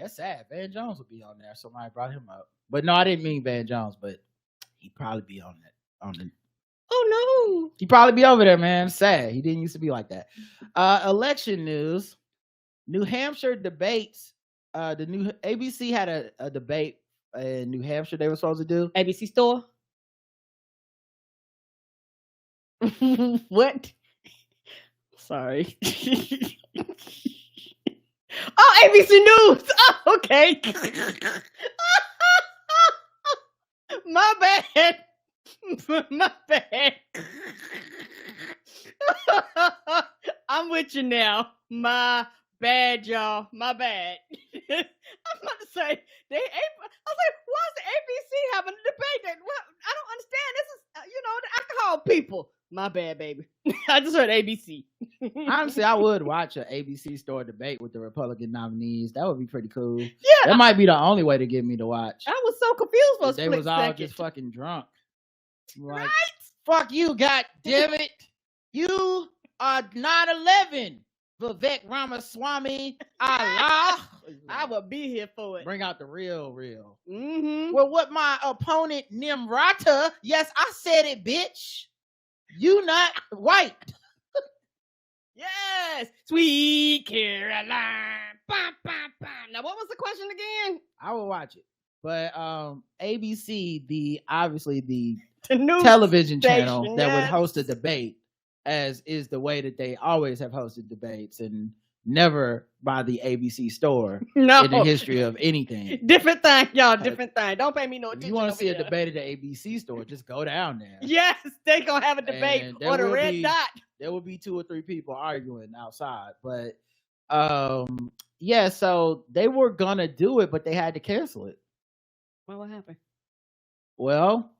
That's sad. Van Jones would be on there. Somebody brought him up. But no, I didn't mean Van Jones, but he'd probably be on that. Oh no. He'd probably be over there, man. Sad. He didn't used to be like that. Election news. New Hampshire debates. The new ABC had a debate in New Hampshire they were supposed to do. ABC Store? What? Sorry. Oh, ABC News. Oh, okay. My bad. My bad. I'm with you now. My bad, y'all. My bad. I'm about to say, I was like, why is the ABC having a debate? I don't understand. This is, the alcohol people. My bad, baby. I just heard ABC. Honestly, I would watch an ABC Store debate with the Republican nominees. That would be pretty cool. Yeah. That might be the only way to get me to watch. I was so confused for a split They was all second. just fucking drunk. Like, right? Fuck you, goddammit. You are 9/11. Vivek Ramaswamy. Allah. I will be here for it. Bring out the real. Mm-hmm. Well, what my opponent Nimrata, yes, I said it, bitch. You not white. Yes, sweet Caroline. Bah, bah, bah. Now, what was the question again? I will watch it, but ABC, obviously the news television station, channel that would host a debate, as is the way that they always have hosted debates, and never by the ABC Store in the history of anything. Different thing, y'all. Different thing. Don't pay me no attention. If you want to see a debate at the ABC Store, just go down there. Yes, they gonna have a debate on the red dot. There will be 2 or 3 people arguing outside, but yeah. So they were gonna do it, but they had to cancel it. Well, what happened? Well,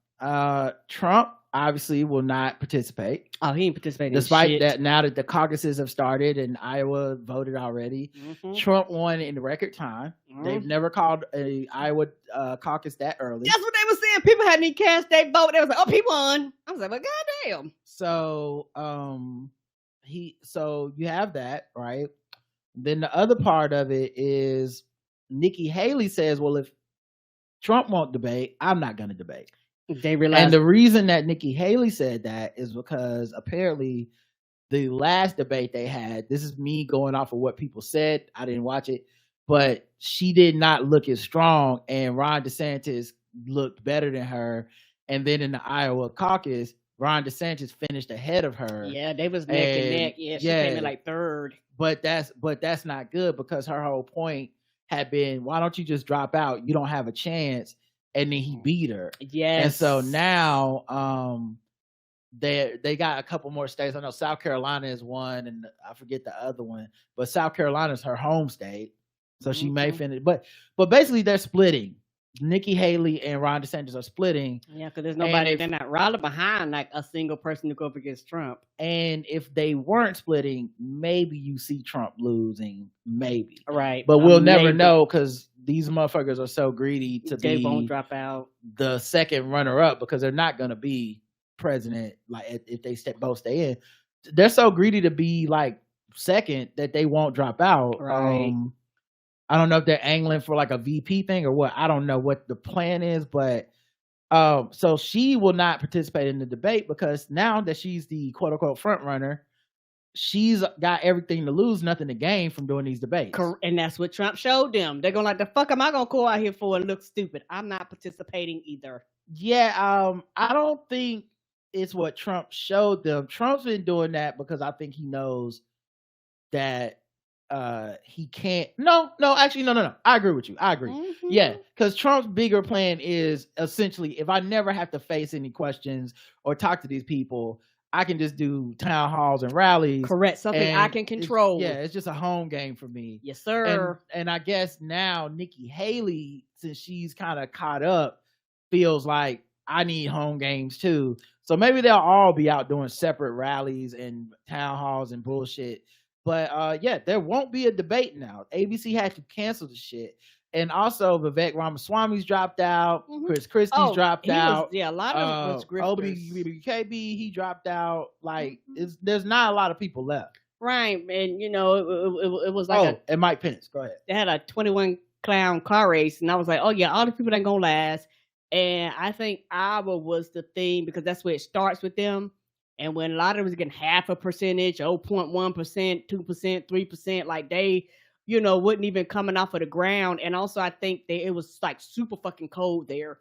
Trump obviously will not participate. Oh, he ain't participating. Despite that, now that the caucuses have started and Iowa voted already, Trump won in record time. They've never called a Iowa caucus that early. That's what they were saying. People hadn't even cast their vote. They was like, "Oh, he won." I was like, "Well, goddamn." So, so you have that, right? Then the other part of it is Nikki Haley says, "Well, if Trump won't debate, I'm not going to debate." They realized, and the reason that Nikki Haley said that is because apparently the last debate they had, this is me going off of what people said, I didn't watch it, but she did not look as strong, and Ron DeSantis looked better than her. And then in the Iowa caucus, Ron DeSantis finished ahead of her. Yeah, they was neck and neck. Yeah, she came in like third. But that's not good, because her whole point had been, why don't you just drop out? You don't have a chance. And then he beat her. Yes. And so now they got a couple more states. I know South Carolina is one, and I forget the other one, but South Carolina is her home state. So she may finish. But basically they're splitting. Nikki Haley and Ron DeSantis are splitting. Yeah, because there's nobody, they're not rallying behind like a single person to go up against Trump. And if they weren't splitting, maybe you see Trump losing, maybe. Right. But we'll never know, because these motherfuckers are so greedy to they won't drop out the second runner-up, because they're not going to be president. Like if they both stay in, they're so greedy to be like second that they won't drop out. Right. I don't know if they're angling for like a VP thing or what. I don't know what the plan is, but so she will not participate in the debate because now that she's the quote unquote front runner, she's got everything to lose, nothing to gain from doing these debates. And that's what Trump showed them. They're going like, the fuck am I going to go out here for and look stupid? I'm not participating either. Yeah, I don't think it's what Trump showed them. Trump's been doing that because I think he knows that he can't. No. I agree with you. I agree. Mm-hmm. Yeah, because Trump's bigger plan is essentially, if I never have to face any questions or talk to these people, I can just do town halls and rallies. Correct. Something I can control. It's just a home game for me. Yes, sir. And I guess now Nikki Haley, since she's kind of caught up, feels like I need home games too. So maybe they'll all be out doing separate rallies and town halls and bullshit. But there won't be a debate now. ABC had to cancel the shit. And also Vivek Ramaswamy's dropped out. Mm-hmm. Chris Christie's dropped out. A lot of OBKB, he dropped out. Like, there's not a lot of people left. Right. And, it was like and Mike Pence. Go ahead. They had a 21 clown car race. And I was like, oh, yeah, all the people that going to last. And I think Iowa was the thing because that's where it starts with them. And when a lot of them was getting half a percentage, 0.1%, 2%, 3%, like they... wasn't even coming off of the ground. And also I think it was like super fucking cold there.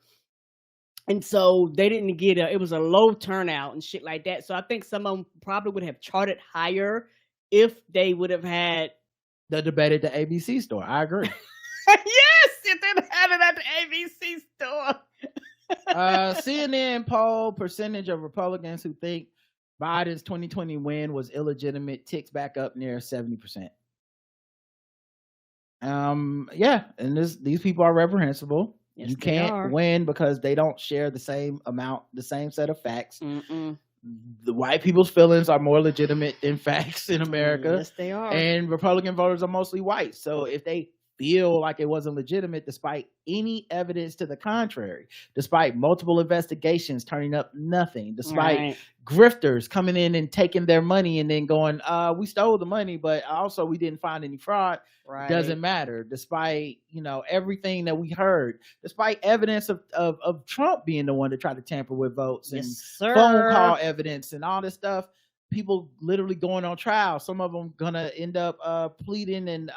And so they didn't get it was a low turnout and shit like that. So I think some of them probably would have charted higher if they would have had the debate at the ABC store. I agree. Yes, if they had it at the ABC store. CNN poll percentage of Republicans who think Biden's 2020 win was illegitimate ticks back up near 70%. And these people are reprehensible. Yes, you can't win because they don't share the same set of facts. Mm-mm. The white people's feelings are more legitimate than facts in America. Yes, they are. And Republican voters are mostly white. So if they feel like it wasn't legitimate despite any evidence to the contrary, despite multiple investigations turning up nothing, despite grifters coming in and taking their money and then going, we stole the money, but also we didn't find any fraud. Doesn't matter. Despite, everything that we heard, despite evidence of Trump being the one to try to tamper with votes and phone call evidence and all this stuff, people literally going on trial. Some of them gonna end up pleading and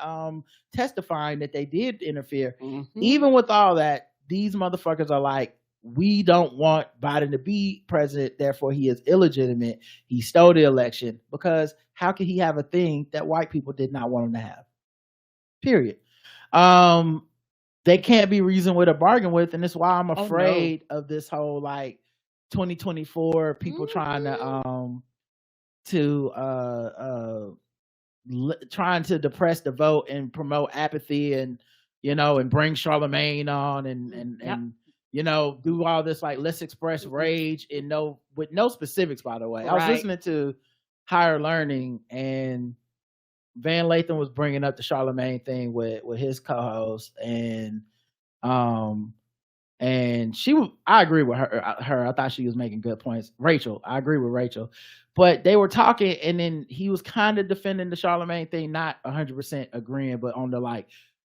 testifying that they did interfere. Mm-hmm. Even with all that, these motherfuckers are like, we don't want Biden to be president, therefore he is illegitimate. He stole the election. Because how could he have a thing that white people did not want him to have? Period. They can't be reasoned with or bargained with, and that's why I'm afraid of this whole 2024 people trying to depress the vote and promote apathy and bring Charlemagne on and do all this let's express rage with no specifics, by the way. I was listening to Higher Learning and Van Lathan was bringing up the Charlemagne thing with his co-host and I agree with her. I thought she was making good points. I agree with Rachel. But they were talking, and then he was kind of defending the Charlemagne thing, not 100% agreeing, but on the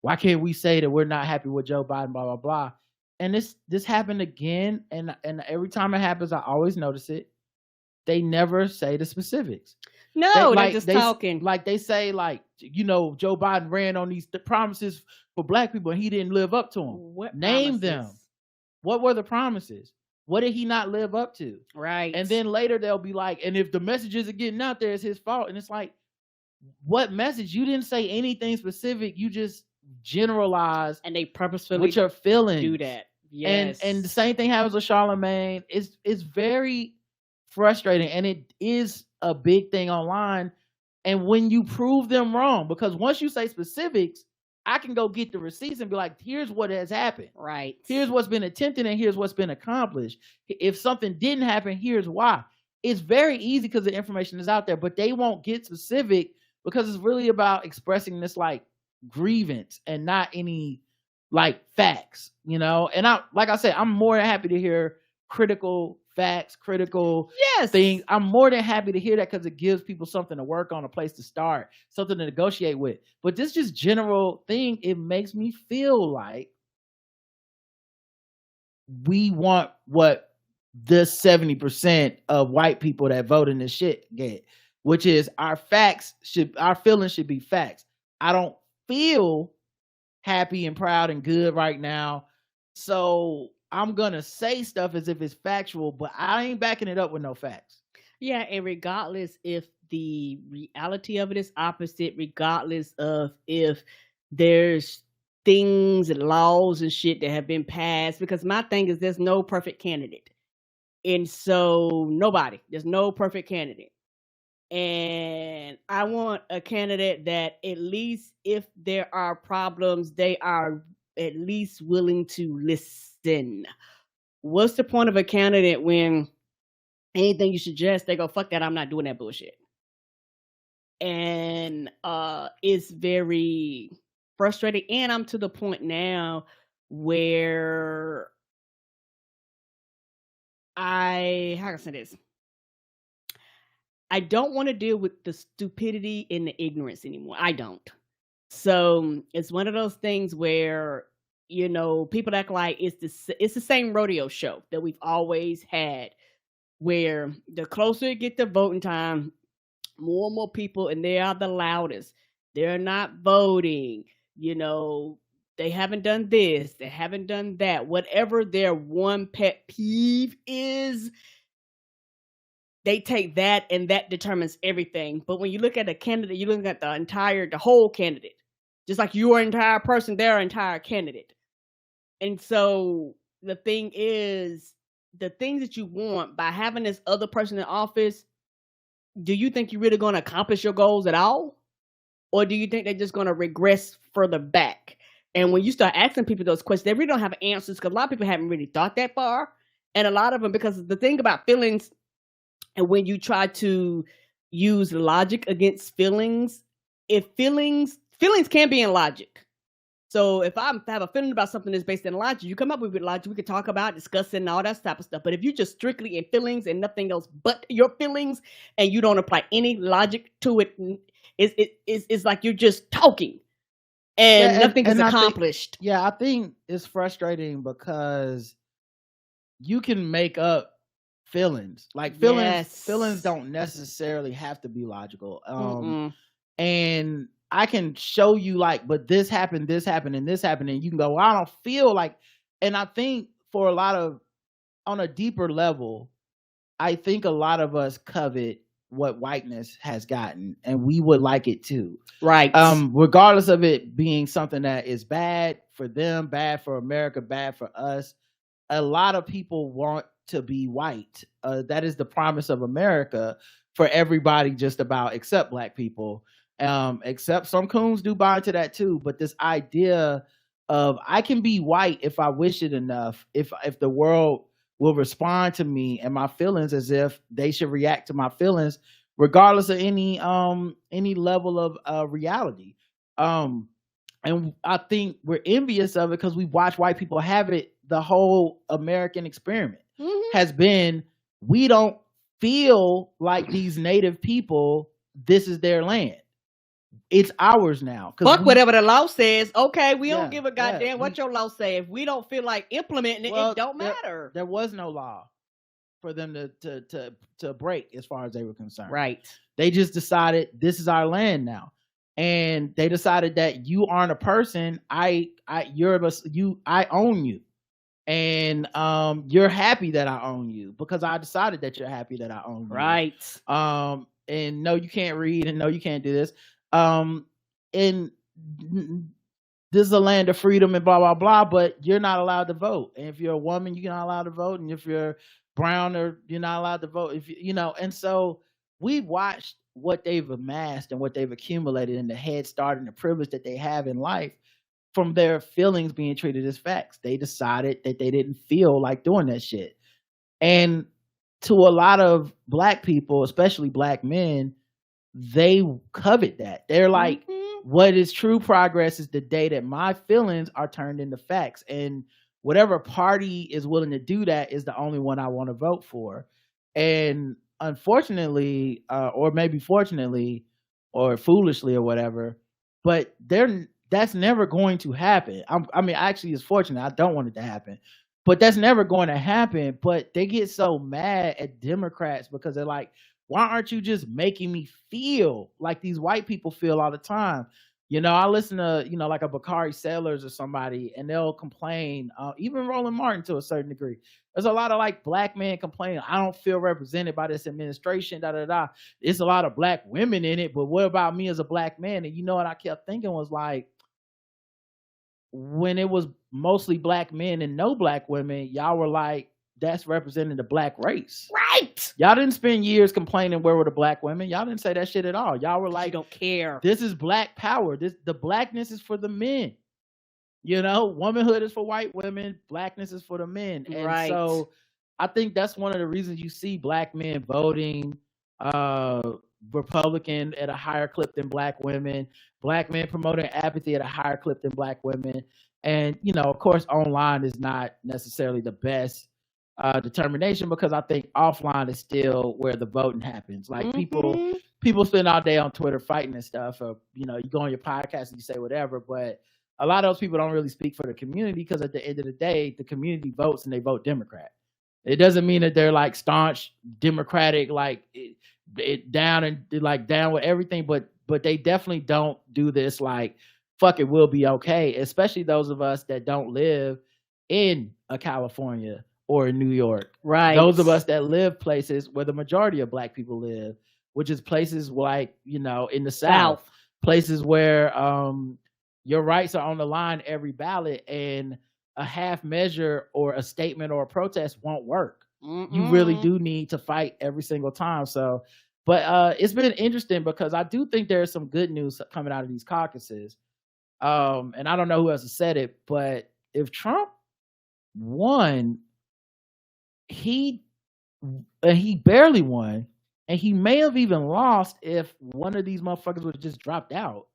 why can't we say that we're not happy with Joe Biden, blah, blah, blah. And this happened again, and every time it happens, I always notice it. They never say the specifics. No, they're just talking. They say, Joe Biden ran on these promises for black people, and he didn't live up to them. What Name promises? Them. What were the promises? What did he not live up to? Right. And then later they'll be like, and if the messages are getting out there, it's his fault. And it's like, what message? You didn't say anything specific. You just generalized. And they purposefully with your feelings do that. Yes. And the same thing happens with Charlemagne. It's very frustrating, and it is a big thing online. And when you prove them wrong, because once you say specifics, I can go get the receipts and be like, here's what has happened. Right. Here's what's been attempted and here's what's been accomplished. If something didn't happen, here's why. It's very easy because the information is out there, but they won't get specific because it's really about expressing this grievance and not any facts, And like I said, I'm more than happy to hear critical facts, critical Yes. things. I'm more than happy to hear that because it gives people something to work on, a place to start, something to negotiate with. But this just general thing, it makes me feel like we want what the 70% of white people that vote in this shit get, which is our feelings should be facts. I don't feel happy and proud and good right now, so I'm gonna say stuff as if it's factual, but I ain't backing it up with no facts. Yeah, and regardless if the reality of it is opposite, regardless of if there's things and laws and shit that have been passed, because my thing is there's no perfect candidate. And so there's no perfect candidate. And I want a candidate that at least if there are problems, they are at least willing to listen. What's the point of a candidate when anything you suggest, they go, fuck that, I'm not doing that bullshit. And it's very frustrating. And I'm to the point now where how can I say this? I don't want to deal with the stupidity and the ignorance anymore. I don't. So it's one of those things where, people act like it's the same rodeo show that we've always had, where the closer it get to voting time, more and more people, and they are the loudest. They're not voting. They haven't done this. They haven't done that. Whatever their one pet peeve is, they take that, and that determines everything. But when you look at a candidate, you look at the whole candidate. Just like you are an entire person, they're an entire candidate. And so the thing is, the things that you want by having this other person in office, do you think you're really going to accomplish your goals at all? Or do you think they're just going to regress further back? And when you start asking people those questions, they really don't have answers, because a lot of people haven't really thought that far. And a lot of them, because the thing about feelings, and when you try to use logic against feelings, feelings can be in logic. So if I have a feeling about something that's based in logic, you come up with logic, we could talk about, discuss it, and all that type of stuff. But if you just strictly in feelings and nothing else but your feelings, and you don't apply any logic to it, it's like you're just talking, and nothing is accomplished. I think it's frustrating because you can make up feelings. Like feelings don't necessarily have to be logical. And I can show you but this happened, and this happened, and you can go, well, I don't feel like. And I think for a lot of, on a deeper level, I think a lot of us covet what whiteness has gotten, and we would like it too. Right. Regardless of it being something that is bad for them, bad for America, bad for us. A lot of people want to be white. That is the promise of America for everybody, just about, except black people. Except some coons do buy into that too. But this idea of I can be white if I wish it enough, if the world will respond to me and my feelings as if they should react to my feelings, regardless of any level of reality. And I think we're envious of it because we watch white people have it. The whole American experiment has been, we don't feel like these native people, this is their land. It's ours now. Fuck whatever the law says. Okay, we don't give a goddamn what your law say. If we don't feel like implementing it, it don't matter. There was no law for them to break as far as they were concerned. Right. They just decided this is our land now. And they decided that you aren't a person. I own you. And you're happy that I own you because I decided that you're happy that I own you. Right. And no, you can't read, and no, you can't do this. And this is a land of freedom and blah, blah, blah, but you're not allowed to vote. And if you're a woman, you're not allowed to vote. And if you're brown, you're not allowed to vote. If and so we've watched what they've amassed and what they've accumulated and the head start and the privilege that they have in life from their feelings being treated as facts. They decided that they didn't feel like doing that shit. And to a lot of black people, especially black men, they covet that. They're like, what is true progress is the day that my feelings are turned into facts. And whatever party is willing to do that is the only one I want to vote for. And unfortunately, or maybe fortunately, or foolishly or whatever, but that's never going to happen. I mean, actually, it's fortunate. I don't want it to happen, but that's never going to happen. But they get so mad at Democrats because they're like, why aren't you just making me feel like these white people feel all the time? You know, I listen to, you know, like a Bakari Sellers or somebody, and they'll complain, even Roland Martin to a certain degree. There's a lot of like black men complaining, I don't feel represented by this administration, da da da. There's a lot of black women in it, but what about me as a black man? And you know what I kept thinking was like, when it was mostly black men and no black women, y'all were like, that's representing the black race. Right. Y'all didn't spend years complaining where were the black women. Y'all didn't say that shit at all. Y'all were like, you don't care. This is black power. The blackness is for the men. You know, womanhood is for white women. Blackness is for the men. And Right. so I think that's one of the reasons you see black men voting Republican at a higher clip than black women. Black men promoting apathy at a higher clip than black women. And, you know, of course, online is not necessarily the best determination, because I think offline is still where the voting happens. Like people spend all day on Twitter fighting and stuff, or, you know, you go on your podcast and you say whatever, but a lot of those people don't really speak for the community, because at the end of the day, the community votes and they vote Democrat. It doesn't mean that they're like staunch Democratic, like it down and like down with everything, but they definitely don't do this like, fuck it, we'll be okay. Especially those of us that don't live in a California or in New York. Right. Those of us that live places where the majority of black people live, which is places like, you know, in the South. Places where your rights are on the line every ballot, and a half measure or a statement or a protest won't work. You really do need to fight every single time. So, but it's been interesting, because I do think there's some good news coming out of these caucuses. And I don't know who else has said it, but if Trump won, he barely won, and he may have even lost if one of these motherfuckers would have just dropped out.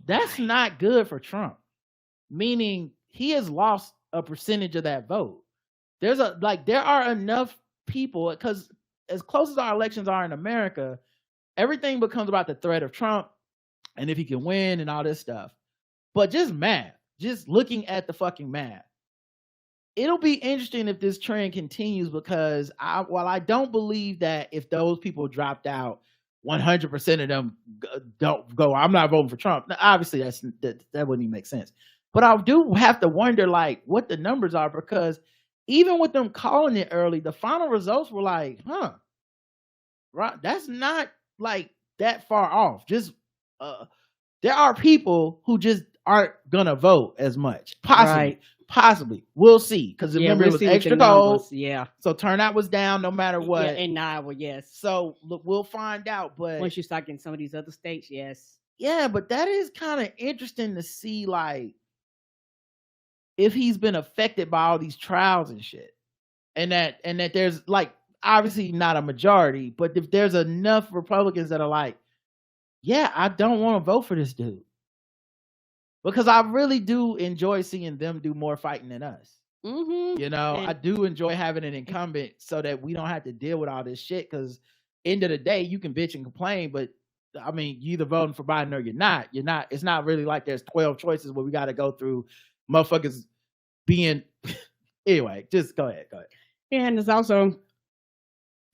That's not good for Trump. Meaning he has lost a percentage of that vote. There are enough people, because as close as our elections are in America, everything becomes about the threat of Trump and if he can win and all this stuff. But just math, just looking at the fucking math, it'll be interesting if this trend continues, because while I don't believe that if those people dropped out, 100% of them don't go, I'm not voting for Trump. Now, obviously, that wouldn't even make sense. But I do have to wonder, like, what the numbers are, because even with them calling it early, the final results were like, right, that's not like that far off. Just there are people who just aren't gonna vote as much. Possibly. We'll see. Because remember, it was extra cold. Yeah. So turnout was down no matter what. Yeah, in Iowa, yes. So look, we'll find out. But once you start getting some of these other states, yes. Yeah, but that is kind of interesting to see, like, if he's been affected by all these trials and shit. And that there's, like, obviously not a majority, but if there's enough Republicans that are like, yeah, I don't want to vote for this dude. Because I really do enjoy seeing them do more fighting than us. You know, I do enjoy having an incumbent so that we don't have to deal with all this shit. Because end of the day, you can bitch and complain, but I mean, you either voting for Biden or you're not. It's not really like there's 12 choices where we got to go through motherfuckers being. Anyway, just go ahead. Yeah, and it's also,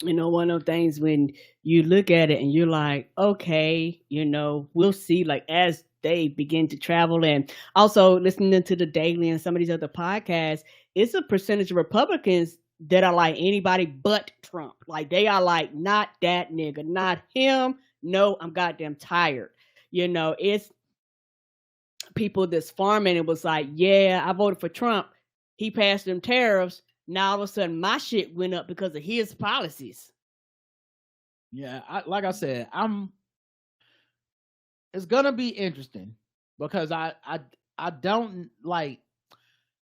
you know, one of those things when you look at it and you're like, okay, you know, we'll see, like, as they begin to travel, and also listening to the Daily and some of these other podcasts, it's a percentage of Republicans that are like anybody but Trump. Like, they are like, not that nigga, not him. No, I'm goddamn tired. You know, it's people that's farming. It was like, yeah, I voted for Trump. He passed them tariffs. Now all of a sudden my shit went up because of his policies. Yeah, like I said, it's gonna be interesting, because I don't like.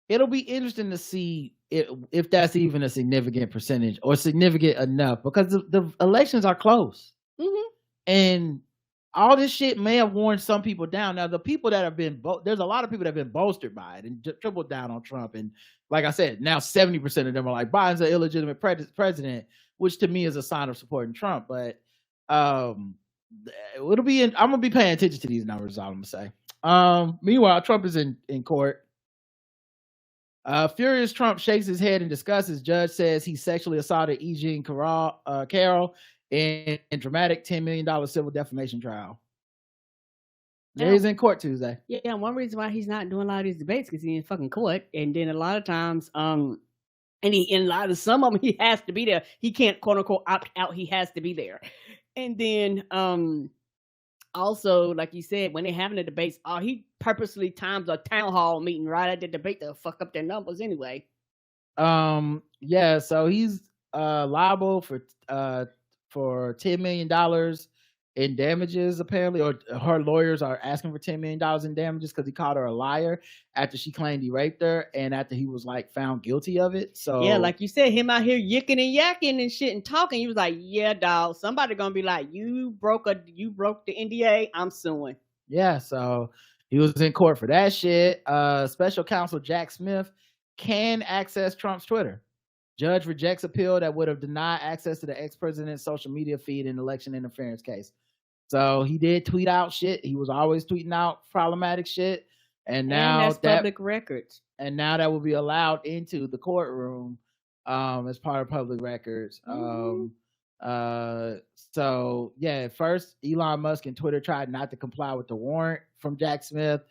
It'll be interesting to see if that's even a significant percentage or significant enough, because the elections are close, and all this shit may have worn some people down. Now, the people that have been, there's a lot of people that have been bolstered by it and tripled down on Trump. And like I said, now 70% of them are like, Biden's an illegitimate president, which to me is a sign of supporting Trump. But it'll be, I'm gonna be paying attention to these numbers. Is all I'm gonna say. Meanwhile, Trump is in court. Furious Trump shakes his head in disgust as judge says he sexually assaulted E. Jean Carroll in dramatic $10 million civil defamation trial. Yeah, he's in court Tuesday. Yeah, one reason why he's not doing a lot of these debates because he's in fucking court, and then a lot of times, some of them he has to be there. He can't quote unquote opt out. He has to be there, and then also like you said, when they're having the debates, he purposely times a town hall meeting right at the debate to fuck up their numbers anyway. Yeah, so he's liable for $10 million in damages, apparently, or her lawyers are asking for $10 million in damages because he called her a liar after she claimed he raped her and after he was like found guilty of it. So yeah, like you said, him out here yicking and yakking and shit and talking. He was like, yeah, dog, somebody gonna be like, you broke the NDA, I'm suing. Yeah, so he was in court for that shit. Special counsel Jack Smith can access Trump's Twitter. Judge rejects appeal that would have denied access to the ex-president's social media feed in election interference case. So he did tweet out shit. He was always tweeting out problematic shit. And now that's public records. And now that will be allowed into the courtroom as part of public records. So yeah, at first Elon Musk and Twitter tried not to comply with the warrant from Jack Smith.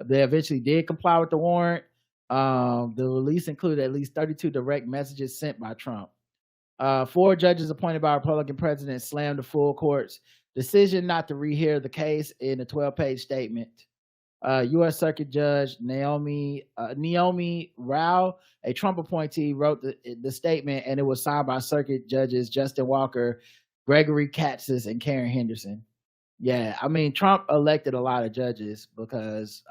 They eventually did comply with the warrant. The release included at least 32 direct messages sent by Trump. 4 judges appointed by Republican president slammed the full court's decision not to rehear the case in a 12-page statement. U.S. Circuit Judge Naomi Rao, a Trump appointee, wrote the statement, and it was signed by Circuit Judges Justin Walker, Gregory Katsas, and Karen Henderson. Yeah, I mean, Trump elected a lot of judges because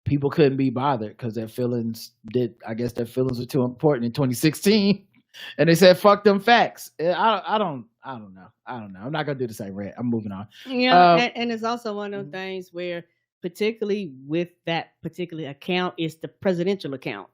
people couldn't be bothered because their feelings were too important in 2016. And they said, fuck them facts. I don't know. I'm not going to do the same rant. I'm moving on. Yeah. And it's also one of those things where, particularly with that particular account, is the presidential account.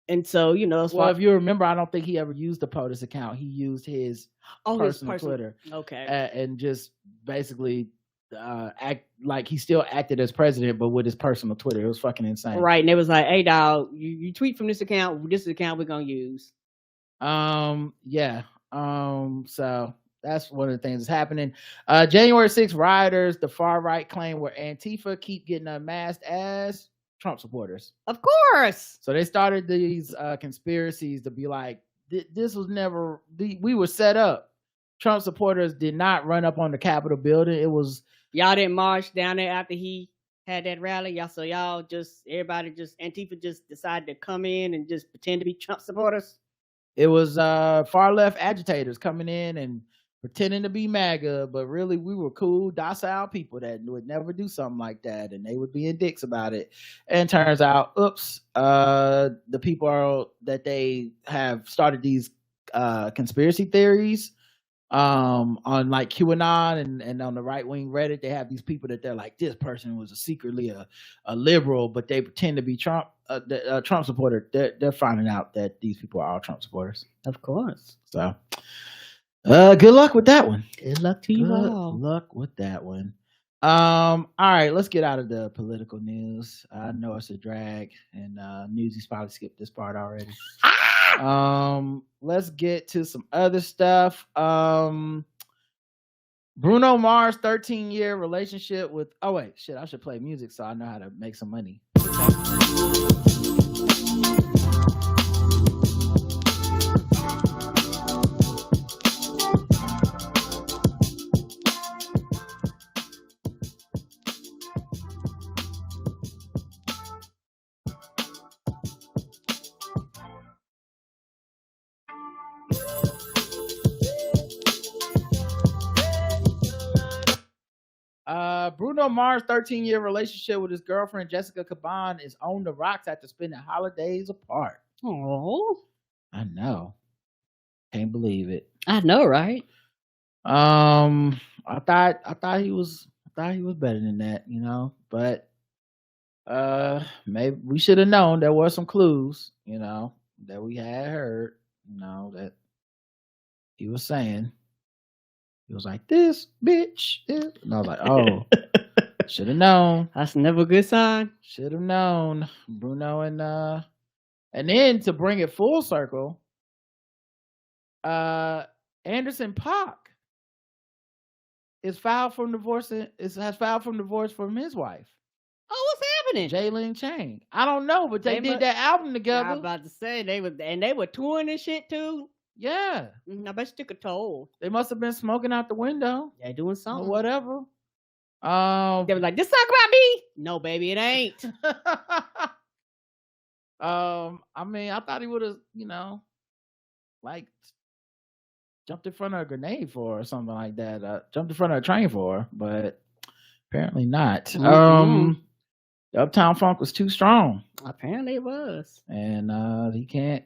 And so, if you remember, I don't think he ever used the POTUS account. He used his personal Twitter. Okay. And just basically act like he still acted as president, but with his personal Twitter. It was fucking insane. Right. And it was like, hey, dog, you tweet from this account. This is the account we're going to use. Yeah. So that's one of the things that's happening. January 6th rioters, the far right claim where Antifa keep getting unmasked as Trump supporters. Of course. So they started these conspiracies to be like, this was never, we were set up. Trump supporters did not run up on the Capitol building. It was, y'all didn't march down there after he had that rally. Everybody Antifa just decided to come in and just pretend to be Trump supporters. It was far left agitators coming in and pretending to be MAGA, but really we were cool, docile people that would never do something like that, and they would be in dicks about it. And turns out, the people that they have started these conspiracy theories on like QAnon and on the right wing Reddit, they have these people that they're like, this person was secretly a liberal, but they pretend to be Trump supporter. They're finding out that these people are all Trump supporters. Of course. So good luck with that one. Good luck to you all. Good luck with that one. All right, let's get out of the political news. I know it's a drag, and Newsy's probably skipped this part already. Let's get to some other stuff. Bruno Mars 13-year relationship with I should play music so I know how to make some money. Bruno Mars' 13-year relationship with his girlfriend Jessica Caban is on the rocks after spending holidays apart. Oh, I know. Can't believe it. I know, right? I thought he was thought he was better than that, but maybe we should have known there were some clues, that we had heard, that he was saying. He was like, this bitch. And I was like, oh, should have known. That's never a good sign. Should have known. Bruno and then to bring it full circle, Anderson .Paak has filed for divorce from his wife. Oh, what's happening? Jalen Chang. I don't know, but they did that album together. I was about to say they were touring and shit too. Yeah. I bet you took a toll. They must have been smoking out the window. They're doing something. Or whatever. They were like, this talk about me? No, baby, it ain't. I mean, I thought he would have, like jumped in front of a grenade for her or something like that. Jumped in front of a train for her, but apparently not. The Uptown Funk was too strong. Apparently it was. And he can't.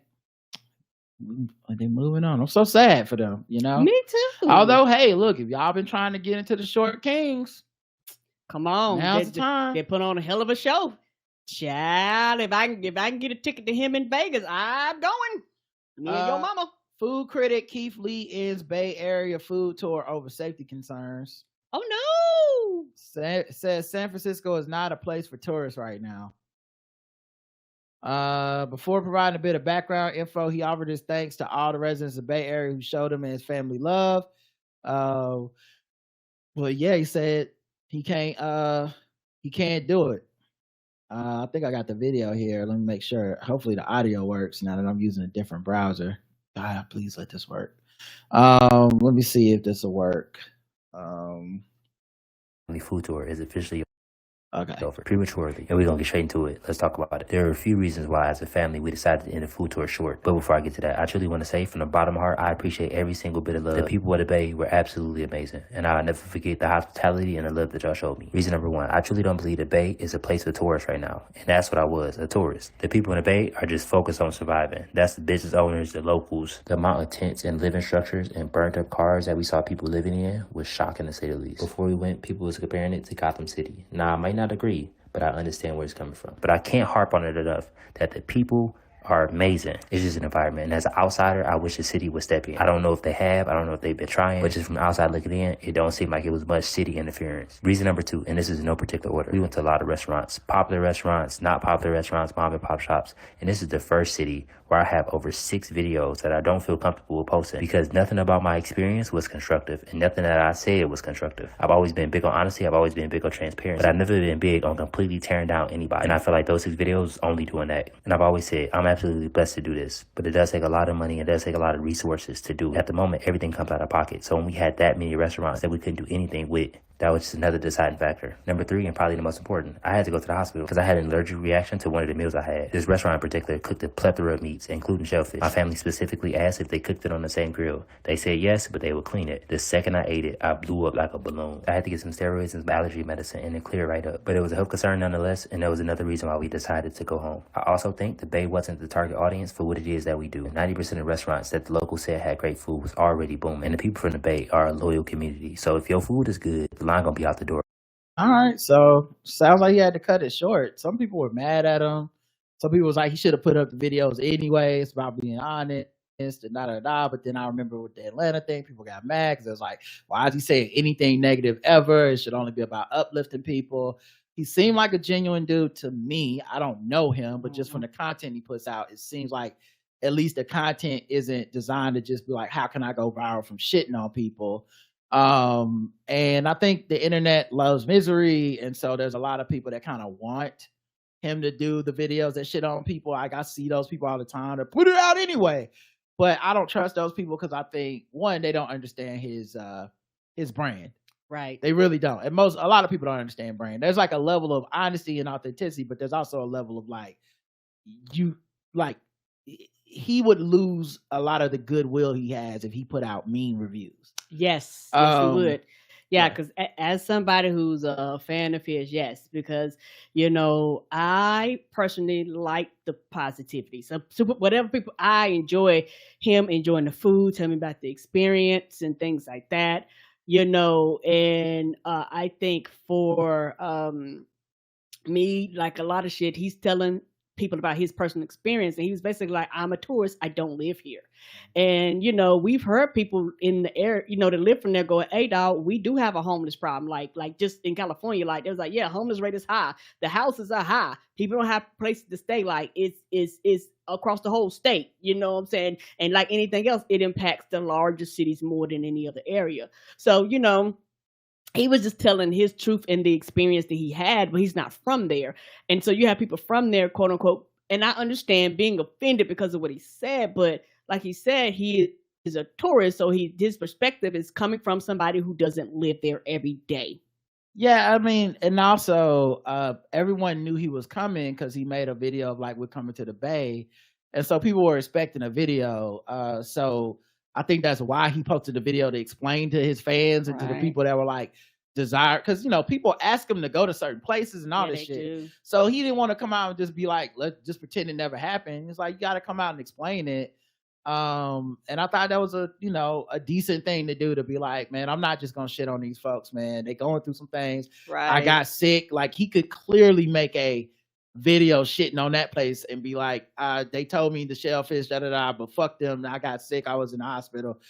They're moving on. I'm so sad for them, Me too. Although, hey, look, if y'all been trying to get into the Short Kings, come on, now's the time. They put on a hell of a show. Child, if I can get a ticket to him in Vegas, I'm going. Me and your mama. Food critic Keith Lee ends Bay Area food tour over safety concerns. Oh no! Says San Francisco is not a place for tourists right now. Before providing a bit of background info, he offered his thanks to all the residents of the Bay Area who showed him and his family love. But yeah, he said he can't do it. I think I got the video here. Let me make sure. Hopefully the audio works now that I'm using a different browser. God, please let this work. Let me see if this will work. Food tour is officially Okay. over prematurely, and we're gonna get straight into it. Let's talk about it. There are a few reasons why, as a family, we decided to end the food tour short. But before I get to that, I truly want to say, from the bottom of my heart, I appreciate every single bit of love. The people of the Bay were absolutely amazing, and I'll never forget the hospitality and the love that y'all showed me. Reason number one, I truly don't believe the Bay is a place for tourists right now, and that's what I was, a tourist. The people in the Bay are just focused on surviving. That's the business owners, the locals. The amount of tents and living structures and burnt up cars that we saw people living in was shocking, to say the least. Before we went, people was comparing it to Gotham City. Now, I might not agree, but I understand where it's coming from. But I can't harp on it enough that the people are amazing. It's just an environment. And as an outsider, I wish the city would step in. I don't know if they have. I don't know if they've been trying. But just from the outside looking in, it don't seem like it was much city interference. Reason number two, and this is in no particular order. We went to a lot of restaurants. Popular restaurants, not popular restaurants, mom and pop shops. And this is the first city where I have over 6 videos that I don't feel comfortable with posting, because nothing about my experience was constructive, and nothing that I said was constructive. I've always been big on honesty. I've always been big on transparency, but I've never been big on completely tearing down anybody. And I feel like those 6 videos only doing that. And I've always said, I'm absolutely blessed to do this, but it does take a lot of money. It does take a lot of resources to do. At the moment, everything comes out of pocket. So when we had that many restaurants that we couldn't do anything with, that was just another deciding factor. Number 3, and probably the most important, I had to go to the hospital because I had an allergic reaction to one of the meals I had. This restaurant in particular cooked a plethora of meats, including shellfish. My family specifically asked if they cooked it on the same grill. They said yes, but they would clean it. The second I ate it, I blew up like a balloon. I had to get some steroids and some allergy medicine, and it cleared right up. But it was a health concern nonetheless, and that was another reason why we decided to go home. I also think the Bay wasn't the target audience for what it is that we do. 90% of restaurants that the locals said had great food was already booming, and the people from the Bay are a loyal community. So if your food is good, the line gonna be out the door. All right, so sounds like he had to cut it short. Some people were mad at him. Some people was like, he should have put up the videos anyways about being honest and da. But then I remember with the Atlanta thing, people got mad because it was like, why is he saying anything negative ever? It should only be about uplifting people. He seemed like a genuine dude to me. I don't know him, but just from the content he puts out, it seems like at least the content isn't designed to just be like, how can I go viral from shitting on people? And I think the internet loves misery, and so there's a lot of people that kind of want him to do the videos that shit on people. Like, I see those people all the time that put it out anyway, but I don't trust those people because I think, one, they don't understand his brand. Right. They really don't. And a lot of people don't understand brand. There's like a level of honesty and authenticity, but there's also a level of he would lose a lot of the goodwill he has if he put out mean reviews. Yes, he would. Yeah, because as somebody who's a fan of his, yes, because, I personally like the positivity. So whatever people, I enjoy him enjoying the food, tell me about the experience and things like that. And I think for me, like a lot of shit, he's telling people about his personal experience, and he was basically like, I'm a tourist, I don't live here. And we've heard people in the air that live from there going, hey dog, we do have a homeless problem, like just in California, like it was like, yeah, homeless rate is high, the houses are high, people don't have places to stay, like it's across the whole state, you know what I'm saying? And like anything else, it impacts the larger cities more than any other area. So he was just telling his truth and the experience that he had, but he's not from there. And so you have people from there, quote unquote, and I understand being offended because of what he said, but like he said, he is a tourist, so his perspective is coming from somebody who doesn't live there every day. Yeah, I mean, and also everyone knew he was coming because he made a video of like, we're coming to the Bay. And so people were expecting a video. So I think that's why he posted the video to explain to his fans and to the people that were like desire, because people ask him to go to certain places and all this shit. Do. So he didn't want to come out and just be like, let's just pretend it never happened. It's like, you got to come out and explain it. And I thought that was a decent thing to do, to be like, man, I'm not just gonna shit on these folks, man. They going through some things. Right. I got sick. Like, he could clearly make a video shitting on that place and be like, they told me the shellfish, but fuck them. I got sick. I was in the hospital.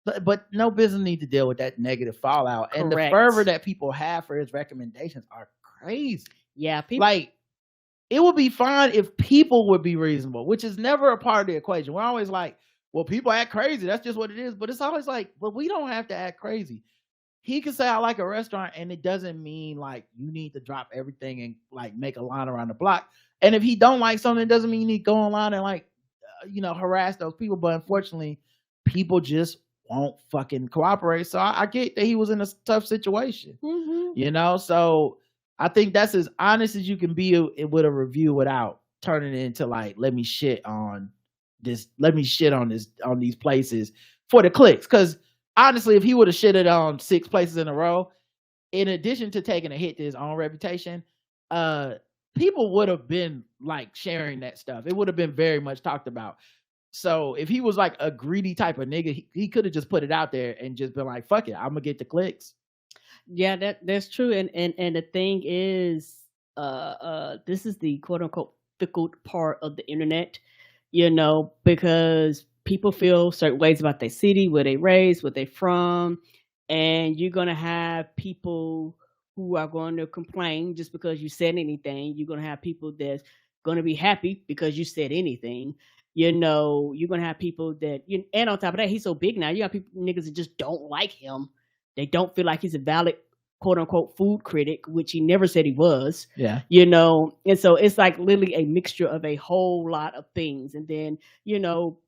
But no business need to deal with that negative fallout. Correct. And the fervor that people have for his recommendations are crazy. Yeah, people like, it would be fine if people would be reasonable, which is never a part of the equation. We're always like, well, people act crazy. That's just what it is. But it's always like, but we don't have to act crazy. He could say, I like a restaurant, and it doesn't mean like you need to drop everything and like make a line around the block. And if he don't like something, it doesn't mean you need to go online and like, harass those people. But unfortunately, people just won't fucking cooperate. So I get that he was in a tough situation, so I think that's as honest as you can be with a review without turning it into like, let me shit on these places for the clicks. Because honestly, if he would have shitted on 6 places in a row, in addition to taking a hit to his own reputation, people would have been like sharing that stuff. It would have been very much talked about. So if he was like a greedy type of nigga, he could have just put it out there and just been like, fuck it, I'm gonna get the clicks. Yeah, that's true. And the thing is, this is the quote unquote fickle part of the internet, because people feel certain ways about their city, where they raised, where they from, and you're gonna have people who are going to complain just because you said anything. You're gonna have people that's gonna be happy because you said anything. You're gonna have people that and on top of that, he's so big now. You got people, niggas that just don't like him. They don't feel like he's a valid quote unquote food critic, which he never said he was. Yeah. And so it's like literally a mixture of a whole lot of things. And then,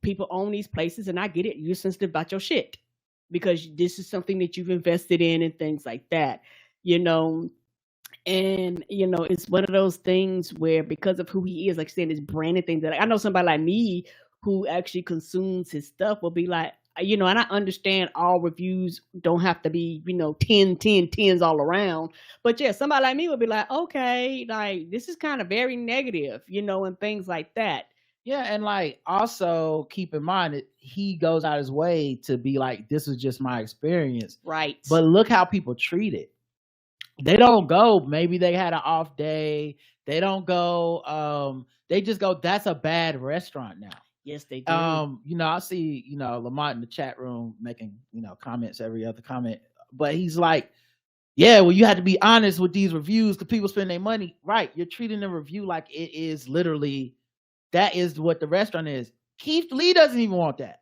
people own these places, and I get it. You're sensitive about your shit because this is something that you've invested in and things like that, and it's one of those things where because of who he is, like saying this branded thing, that I know somebody like me who actually consumes his stuff will be like, and I understand all reviews don't have to be, 10, 10, 10s all around. But yeah, somebody like me would be like, okay, like this is kind of very negative, and things like that. Yeah, and like also keep in mind that he goes out his way to be like, this is just my experience. Right. But look how people treat it. They don't go, maybe they had an off day. They don't go, they just go, that's a bad restaurant now. Yes, they do. I see, Lamont in the chat room making, comments every other comment, but he's like, yeah, well, you have to be honest with these reviews because people spend their money. Right. You're treating the review like it is literally, that is what the restaurant is. Keith Lee doesn't even want that.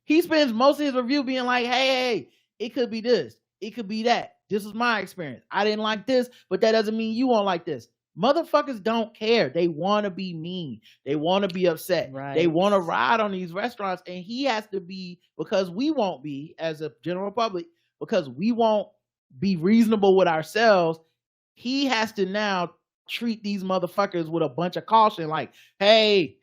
He spends most of his review being like, hey, it could be this. It could be that. This is my experience. I didn't like this, but that doesn't mean you won't like this. Motherfuckers don't care. They want to be mean. They want to be upset. Right. They want to ride on these restaurants. And he has to be, because we won't be as a general public, because we won't be reasonable with ourselves. He has to now treat these motherfuckers with a bunch of caution. Like, hey,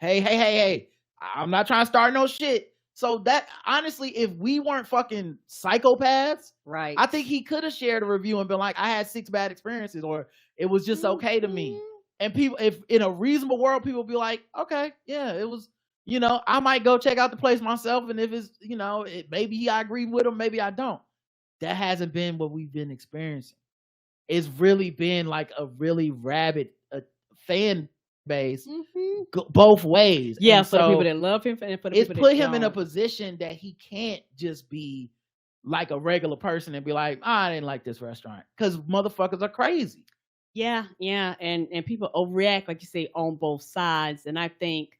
I'm not trying to start no shit. So that, honestly, if we weren't fucking psychopaths, right, I think he could have shared a review and been like, I had 6 bad experiences, or it was just okay to me. And people, if in a reasonable world, people would be like, okay, yeah, it was, I might go check out the place myself. And if it's, maybe I agree with him, maybe I don't. that hasn't been what we've been experiencing. It's really been like a really rabid fan base both ways. Yeah, and for the so people that love him and for the it's people put that him in a don't. position that he can't just be like a regular person and be like, I didn't like this restaurant, because motherfuckers are crazy. Yeah, and people overreact, like you say, on both sides, and I think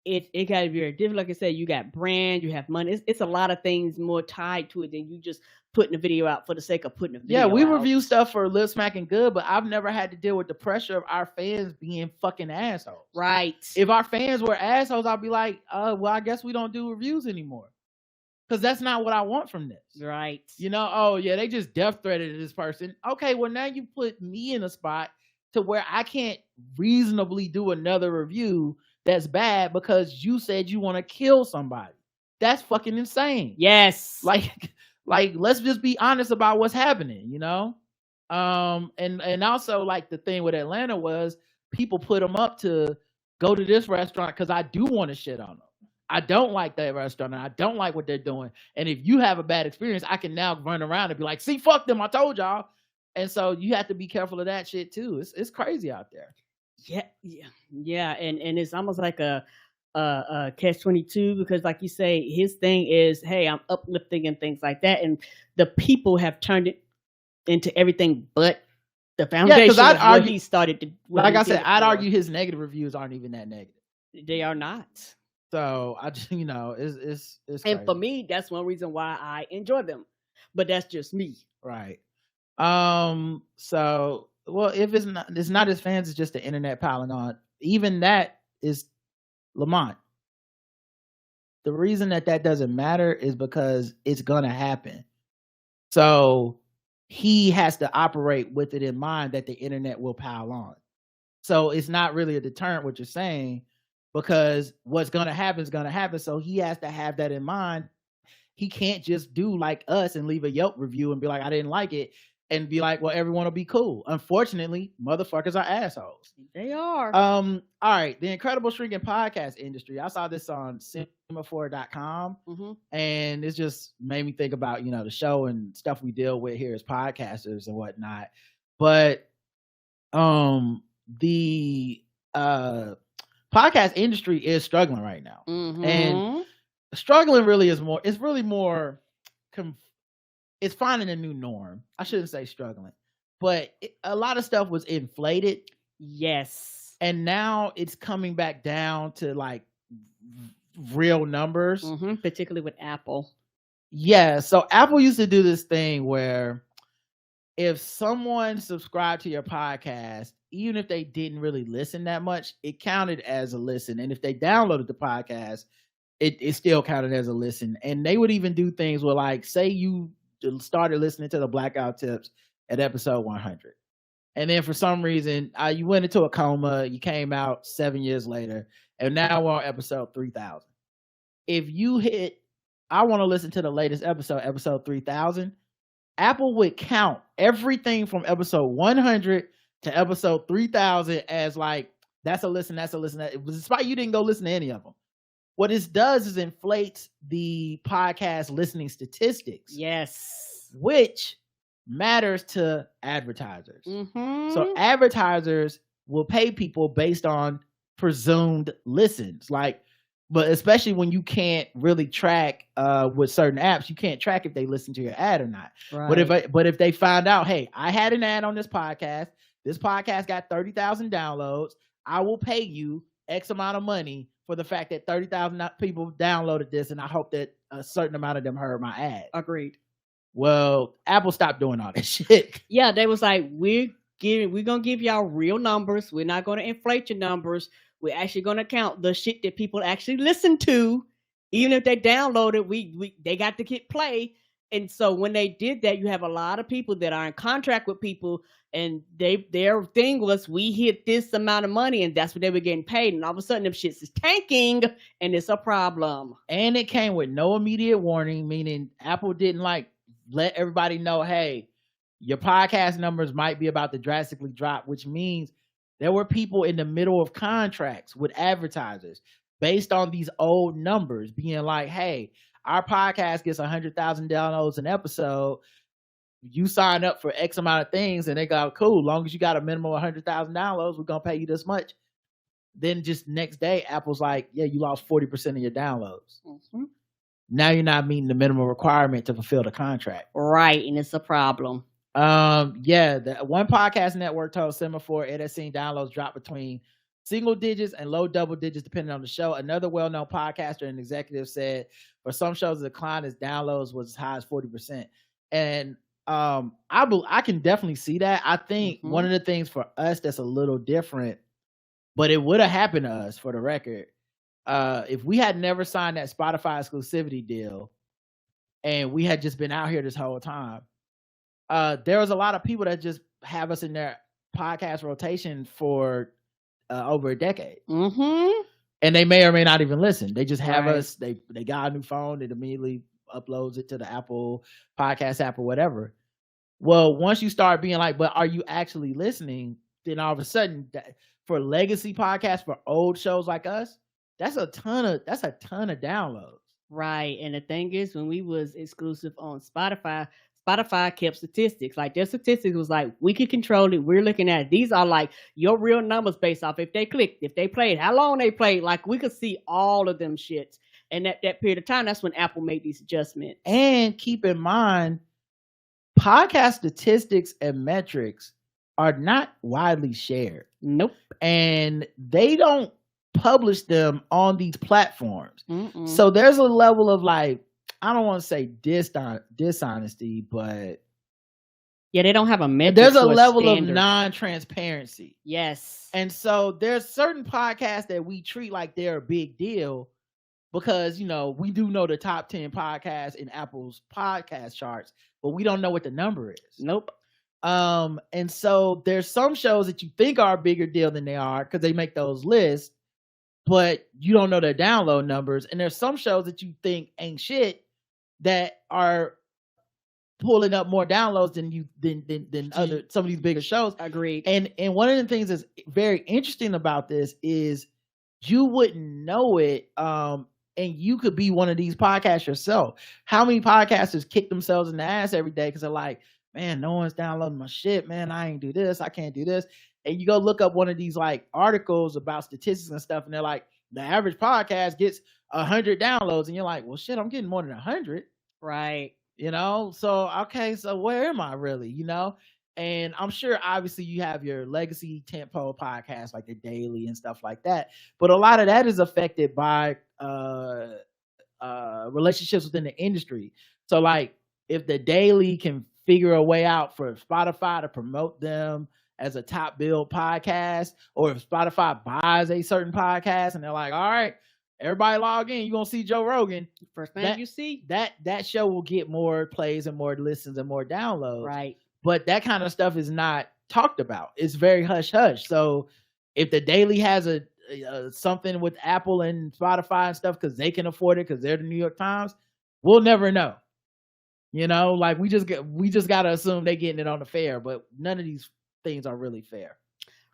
it got to be very different. Like I said, you got brand, you have money. It's a lot of things more tied to it than you just putting a video out for the sake of putting a video Yeah, we out. review stuff for Lip Smacking Good, but I've never had to deal with the pressure of our fans being fucking assholes. Right. If our fans were assholes, I'd be like, well, I guess we don't do reviews anymore. Because that's not what I want from this. Right. You know, oh yeah, they just death threatened this person. Okay, well now you put me in a spot to where I can't reasonably do another review that's bad because you said you want to kill somebody. That's fucking insane. Yes. Like let's just be honest about what's happening, you know? And also like the thing with Atlanta was people put them up to go to this restaurant because I do want to shit on them. I don't like that restaurant, and I don't like what they're doing. And if you have a bad experience, I can now run around and be like, see, fuck them, I told y'all. And so you have to be careful of that shit too. It's crazy out there. Yeah. And it's almost like a catch-22, because like you say, his thing is, hey, I'm uplifting and things like that. And the people have turned it into everything but the foundation. Because I'd argue he started to, like I said, I'd argue his negative reviews aren't even that negative. They are not. So I just, you know, it's and crazy. For me, that's one reason why I enjoy them. But that's just me. Right. So well, if it's not his fans, it's just the internet piling on. Even that is Lamont. The reason that doesn't matter is because it's gonna happen. So he has to operate with it in mind that the internet will pile on. So it's not really a deterrent what you're saying, because what's going to happen is going to happen. So he has to have that in mind. He can't just do like us and leave a Yelp review and be like, I didn't like it, and be like, well, everyone will be cool. Unfortunately, motherfuckers are assholes. They are. All right. The incredible shrinking podcast industry. I saw this on semaphore.com, and it just made me think about, you know, the show and stuff we deal with here as podcasters and whatnot. But the podcast industry is struggling right now, and struggling really is more. It's really more. It's finding a new norm. I shouldn't say struggling, but a lot of stuff was inflated. Yes, and now it's coming back down to like real numbers, particularly with Apple. Yeah, so Apple used to do this thing where if someone subscribed to your podcast, even if they didn't really listen that much, it counted as a listen. And if they downloaded the podcast, it still counted as a listen. And they would even do things where, like, say you started listening to the Blackout Tips at episode 100. And then for some reason, you went into a coma, you came out 7 years later, and now we're on episode 3000. If you hit, I want to listen to the latest episode 3000, Apple would count everything from episode 100 to episode 3000 as like, that's a listen. Despite you didn't go listen to any of them. What this does is inflates the podcast listening statistics. Yes. Which matters to advertisers. So advertisers will pay people based on presumed listens. But especially when you can't really track with certain apps, you can't track if they listen to your ad or not. Right. But if they find out, hey, I had an ad on this podcast got 30,000 downloads, I will pay you X amount of money for the fact that 30,000 people downloaded this, and I hope that a certain amount of them heard my ad. Agreed. Well, Apple stopped doing all this shit. Yeah, they was like, we're gonna give y'all real numbers. We're not gonna inflate your numbers. We're actually gonna count the shit that people actually listen to, even if they download it. They got to get play. And so when they did that, you have a lot of people that are in contract with people, and their thing was, we hit this amount of money, and that's what they were getting paid. And all of a sudden, them shits is tanking, and it's a problem. And it came with no immediate warning, meaning Apple didn't let everybody know, hey, your podcast numbers might be about to drastically drop, which means there were people in the middle of contracts with advertisers based on these old numbers being like, hey, our podcast gets 100,000 downloads an episode. You sign up for X amount of things and they go, cool, long as you got a minimum of 100,000 downloads, we're going to pay you this much. Then just next day, Apple's like, yeah, you lost 40% of your downloads. Mm-hmm. Now you're not meeting the minimum requirement to fulfill the contract. Right, and it's a problem. Yeah, the one podcast network told Semaphore it has seen downloads drop between single digits and low double digits depending on the show. Another well-known podcaster and executive said for some shows the decline as downloads was as high as 40%. And I can definitely see that. I think one of the things for us that's a little different, but it would have happened to us for the record, if we had never signed that Spotify exclusivity deal and we had just been out here this whole time, there was a lot of people that just have us in their podcast rotation for over a decade. And they may or may not even listen. They just have us, they got a new phone, it immediately uploads it to the Apple podcast app or whatever. Well, once you start being like, but are you actually listening? Then all of a sudden, for legacy podcasts, for old shows like us, that's a ton of downloads. Right. And the thing is, when we was exclusive on Spotify kept statistics. Like their statistics was like, we can control it. We're looking at it. These are like your real numbers based off if they clicked, if they played, how long they played. Like we could see all of them shits. And at that period of time, that's when Apple made these adjustments. And keep in mind, podcast statistics and metrics are not widely shared. Nope. And they don't publish them on these platforms. So there's a level of like, I don't want to say dishonesty, but yeah, they don't have a metric. There's a level of non-transparency. Yes. And so there's certain podcasts that we treat like they're a big deal because, you know, we do know the top 10 podcasts in Apple's podcast charts, but we don't know what the number is. Nope. And so there's some shows that you think are a bigger deal than they are because they make those lists, but you don't know their download numbers. And there's some shows that you think ain't shit that are pulling up more downloads than other some of these bigger shows. Agreed. And one of the things that's very interesting about this is you wouldn't know it, and you could be one of these podcasts yourself. How many podcasters kick themselves in the ass every day because they're like, man, no one's downloading my shit, man. I ain't do this, I can't do this. And you go look up one of these like articles about statistics and stuff, and they're like, the average podcast gets 100 downloads, and you're like, well, shit, I'm getting more than 100. Right. You know, so, okay, so where am I really, you know? And I'm sure, obviously, you have your legacy tentpole podcasts like the Daily and stuff like that. But a lot of that is affected by relationships within the industry. So, like, if the Daily can figure a way out for Spotify to promote them as a top billed podcast, or if Spotify buys a certain podcast and they're like, all right, everybody log in, you're going to see Joe Rogan. First thing you see. That show will get more plays and more listens and more downloads. Right. But that kind of stuff is not talked about. It's very hush-hush. So if the Daily has a something with Apple and Spotify and stuff because they can afford it because they're the New York Times, we'll never know. You know, like we just got to assume they're getting it on the fair, but none of these things are really fair.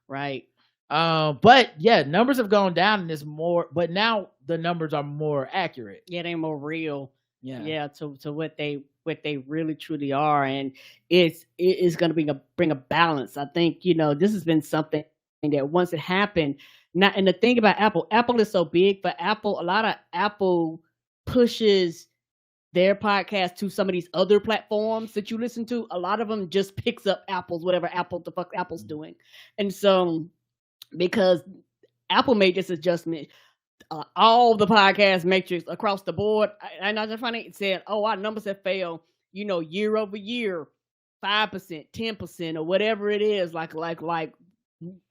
Right. But yeah, numbers have gone down in this more, but now the numbers are more accurate. Yeah, they're more real. Yeah. To what they really truly are, and it's going to bring a balance. I think, you know, this has been something that once it happened. Now, and the thing about Apple is so big. For Apple, a lot of Apple pushes their podcast to some of these other platforms that you listen to. A lot of them just picks up whatever Apple's doing, and so because Apple made this adjustment. All the podcast metrics across the board, and I just funny, it said, "Oh, our numbers have failed. You know, year over year, 5%, 10%, or whatever it is. Like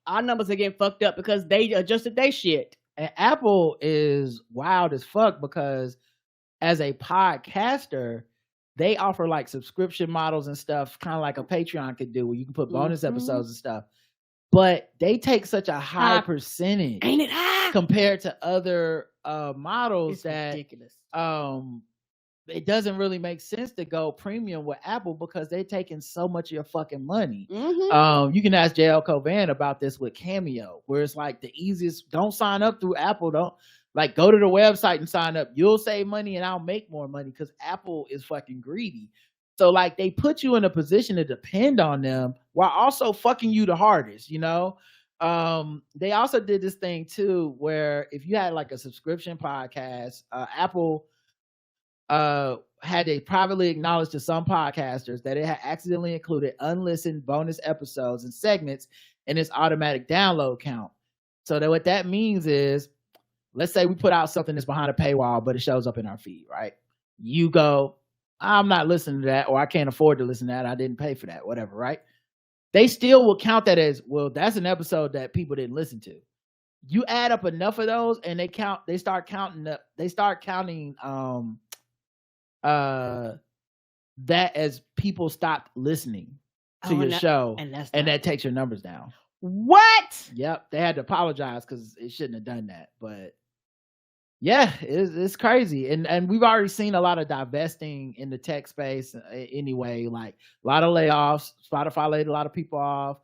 our numbers are getting fucked up because they adjusted their shit." And Apple is wild as fuck because as a podcaster, they offer like subscription models and stuff, kind of like a Patreon could do, where you can put bonus episodes and stuff. But they take such a high percentage, ain't it high, compared to other models. It's that ridiculous. It doesn't really make sense to go premium with Apple because they're taking so much of your fucking money. You can ask JL Covan about this with Cameo, where it's like the easiest. Don't sign up through Apple. Like, go to the website and sign up. You'll save money and I'll make more money because Apple is fucking greedy. So like they put you in a position to depend on them while also fucking you the hardest, you know? They also did this thing too, where if you had like a subscription podcast, Apple had they privately acknowledged to some podcasters that it had accidentally included unlistened bonus episodes and segments in its automatic download count. So that what that means is, let's say we put out something that's behind a paywall, but it shows up in our feed, right? You go, I'm not listening to that, or I can't afford to listen to that. I didn't pay for that, whatever, right? They still will count that as, well, that's an episode that people didn't listen to. You add up enough of those and they start counting that as people stopped listening to your show, and that takes your numbers down. What? Yep, they had to apologize because it shouldn't have done that. But yeah, it's crazy, and we've already seen a lot of divesting in the tech space anyway. Like a lot of layoffs. Spotify laid a lot of people off.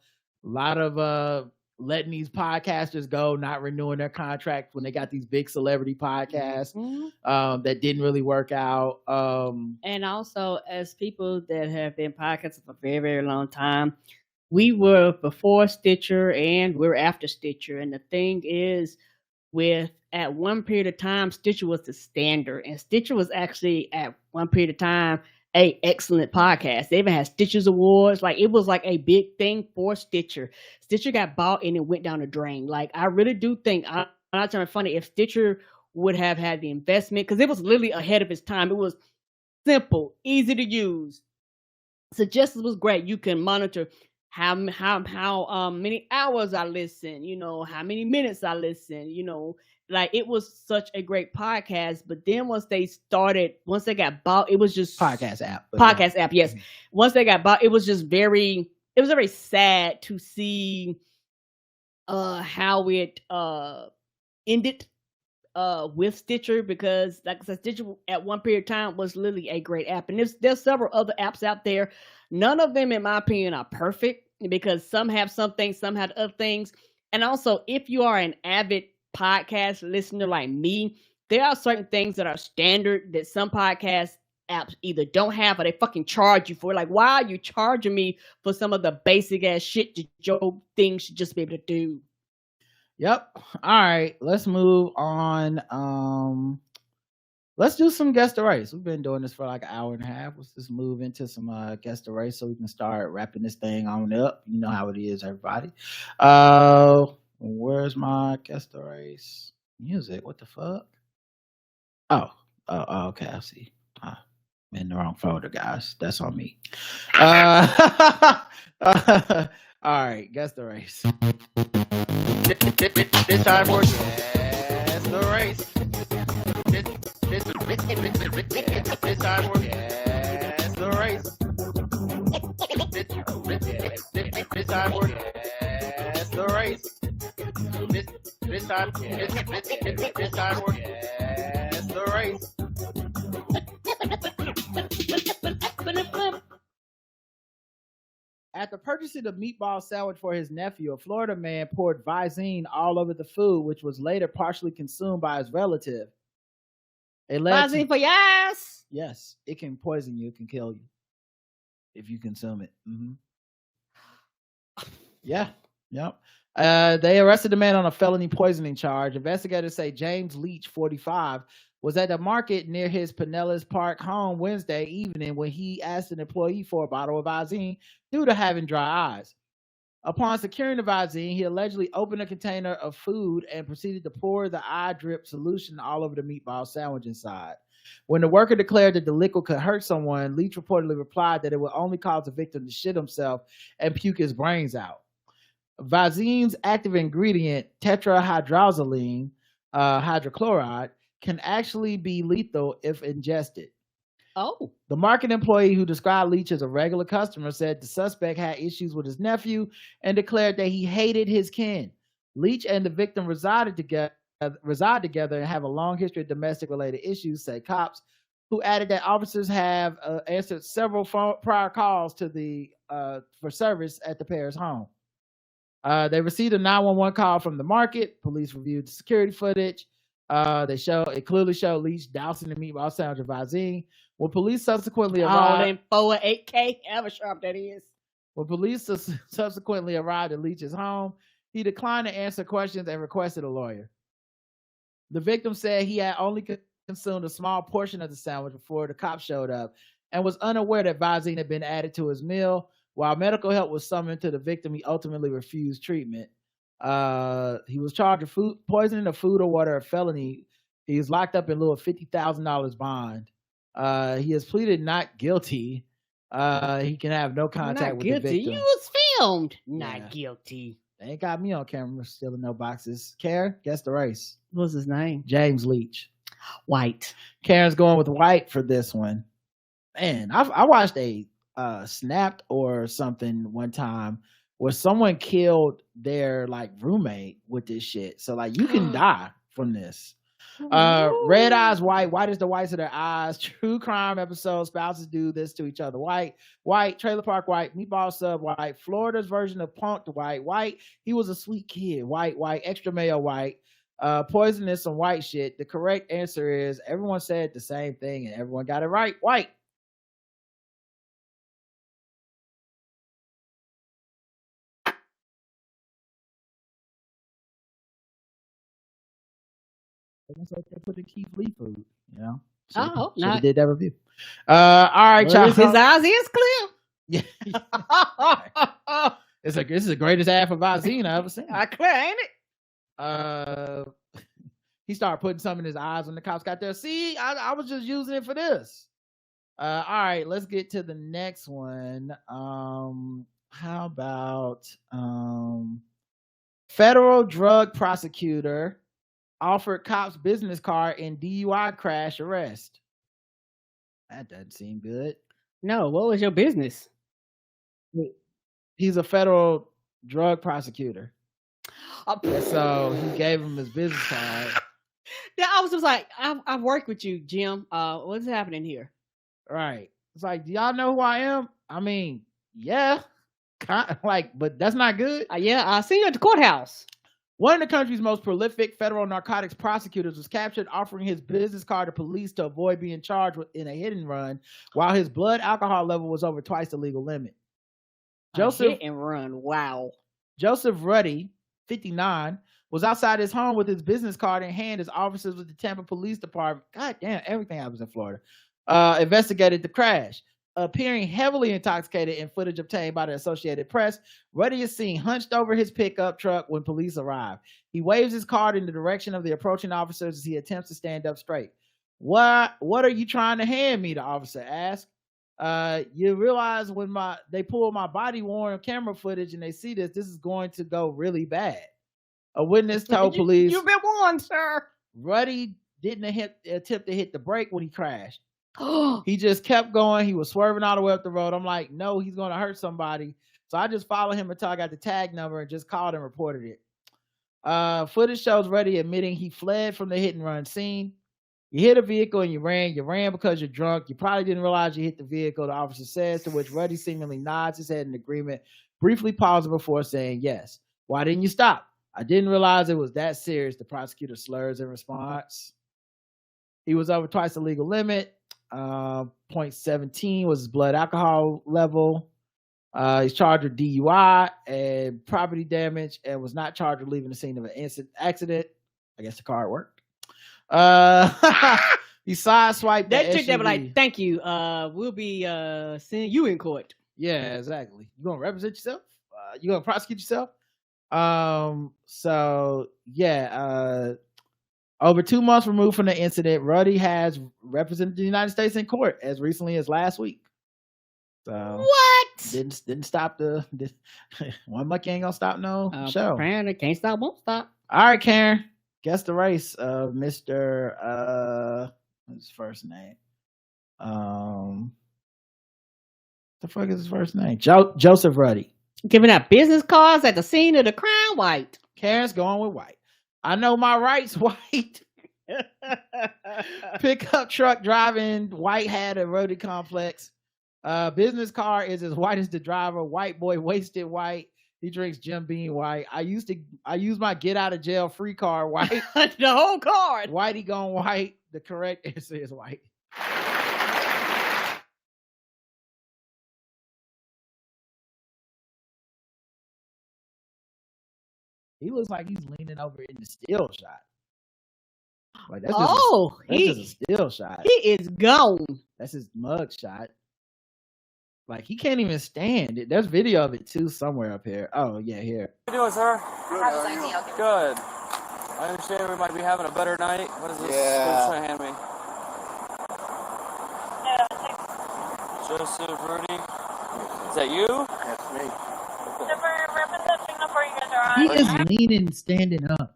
A lot of letting these podcasters go, not renewing their contract when they got these big celebrity podcasts that didn't really work out. And also, as people that have been podcasting for a very, very long time, we were before Stitcher and we're after Stitcher. And the thing is, at one period of time, Stitcher was the standard, and Stitcher was actually at one period of time a excellent podcast. They even had Stitcher's Awards. Like, it was like a big thing for Stitcher. Stitcher got bought and it went down the drain. Like, I really do think, I'm not trying to be funny, if Stitcher would have had the investment, because it was literally ahead of its time. It was simple, easy to use. Suggestions was great. You can monitor how many hours I listen, how many minutes I listen, like it was such a great podcast. But then once they got bought, it was just podcast app, yes. Once they got bought, it was very sad to see how it ended with Stitcher, because like I said, Stitcher at one period of time was literally a great app, and there's several other apps out there. None of them, in my opinion, are perfect, because some have some things, some have other things. And also, if you are an avid podcast listener like me, there are certain things that are standard that some podcast apps either don't have, or they fucking charge you for. Like, why are you charging me for some of the basic ass shit that your thing should just be able to do? Yep. All right, let's move on. Let's do some guest erase. We've been doing this for like an hour and a half. Let's just move into some guest erase so we can start wrapping this thing on up. You know how it is, everybody. Where's my guest erase music? What the fuck? Oh, okay. I see. I'm in the wrong folder, guys. That's on me. All right, guest erase. This time for guest erase. This time for guess the race. This time for guess the race. This time for guess the race. After purchasing a meatball sandwich for his nephew, a Florida man poured Visine all over the food, which was later partially consumed by his relative. Visine for your ass. Yes, it can poison you. It can kill you if you consume it. Yeah. Yep. They arrested the man on a felony poisoning charge. Investigators say James Leach, 45, was at the market near his Pinellas Park home Wednesday evening when he asked an employee for a bottle of Visine due to having dry eyes. Upon securing the Visine, he allegedly opened a container of food and proceeded to pour the eye drip solution all over the meatball sandwich inside. When the worker declared that the liquid could hurt someone, Leach reportedly replied that it would only cause the victim to shit himself and puke his brains out. Visine's active ingredient, tetrahydrozoline hydrochloride, can actually be lethal if ingested. Oh. The market employee who described Leach as a regular customer said the suspect had issues with his nephew and declared that he hated his kin. Leach and the victim reside together and have a long history of domestic-related issues, said cops, who added that officers have answered several prior calls to for service at the pair's home. They received a 911 call from the market. Police reviewed the security footage. It clearly showed Leach dousing the meatball sandwich of Visine. When police subsequently All arrived, in 4 8K, however sharp that is. when police subsequently arrived at Leach's home, he declined to answer questions and requested a lawyer. The victim said he had only consumed a small portion of the sandwich before the cops showed up and was unaware that Visine had been added to his meal. While medical help was summoned to the victim, he ultimately refused treatment. He was charged with poisoning of food or water, a felony. He was locked up in lieu of $50,000 bond. He has pleaded not guilty. He can have no contact with the victim. You was filmed. Not guilty. They ain't got me on camera stealing no boxes. Karen, guess the race. What's his name? James Leach. White. Karen's going with white for this one. Man, I watched a Snapped or something one time where someone killed their like roommate with this shit. So like you can die from this. Red eyes white. White is the whites of their eyes. True crime episode. Spouses do this to each other. White. Trailer park white. Meatball sub white. Florida's version of punked white. He was a sweet kid. White. Extra mayo white. Poison is some white shit. The correct answer is everyone said the same thing and everyone got it right. White. So they put the Keith Lee food, you know. So did that review. All right, y'all. His eyes is clear. Yeah. This is the greatest ad for Visine I ever seen. I clear, ain't it? He started putting some in his eyes when the cops got there. See, I was just using it for this. All right, let's get to the next one. How about federal drug prosecutor offered cops business card in DUI crash arrest? That doesn't seem good. No, what was your business? He's a federal drug prosecutor. So he gave him his business card. Yeah, I was just like, I've worked with you, Jim. What's happening here? Right. It's like, do y'all know who I am? I mean, yeah. But that's not good. Yeah, I see you at the courthouse. One of the country's most prolific federal narcotics prosecutors was captured offering his business card to police to avoid being charged in a hit and run while his blood alcohol level was over twice the legal limit. Hit and run. Wow. Joseph Ruddy, 59, was outside his home with his business card in hand as officers with the Tampa Police Department, God damn, everything happens in Florida, investigated the crash. Appearing heavily intoxicated in footage obtained by the Associated Press, Ruddy is seen hunched over his pickup truck when police arrive. He waves his card in the direction of the approaching officers as he attempts to stand up straight. What are you trying to hand me? The officer asked. You realize when they pull my body worn camera footage and they see this is going to go really bad. A witness told police, "You've been warned, sir." Ruddy didn't attempt to hit the brake when he crashed. He just kept going. He was swerving all the way up the road. I'm like, no, he's going to hurt somebody. So I just followed him until I got the tag number and just called and reported it. Footage shows Ruddy admitting he fled from the hit and run scene. You hit a vehicle and you ran. You ran because you're drunk. You probably didn't realize you hit the vehicle, the officer says, to which Ruddy seemingly nods his head in agreement, briefly pausing before saying yes. Why didn't you stop? I didn't realize it was that serious, the prosecutor slurs in response. He was over twice the legal limit. 0.17 was his blood alcohol level. He's charged with DUI and property damage and was not charged with leaving the scene of an accident. I guess the card worked. He sideswiped. That chick that was like, thank you. We'll be seeing you in court. Yeah, exactly. You gonna represent yourself? You gonna prosecute yourself? So yeah, over 2 months removed from the incident, Ruddy has represented the United States in court as recently as last week. So what? Didn't stop one monkey ain't gonna stop no show. Apparently can't stop, won't stop. All right, Karen, guess the race of Mr. What's his first name? The fuck is his first name? Joseph Ruddy. Giving out business cards at the scene of the crime. White. Karen's going with white. I know my rights. White. Pickup truck driving. White had a Ruddy complex. Business car is as white as the driver. White boy wasted white. He drinks Jim Beam white. I use my get out of jail free card white. The whole card. Whitey gone white. The correct answer is white. He looks like he's leaning over in the still shot. Like that's just a still shot. He is gone. That's his mug shot. Like he can't even stand it. There's video of it too somewhere up here. Oh yeah, here. What are you doing, sir? Good. Good. I understand we might be having a better night. What is this? Yeah. What are you trying to hand me? Joseph Rudy. Is that you? That's me. He is leaning, standing up.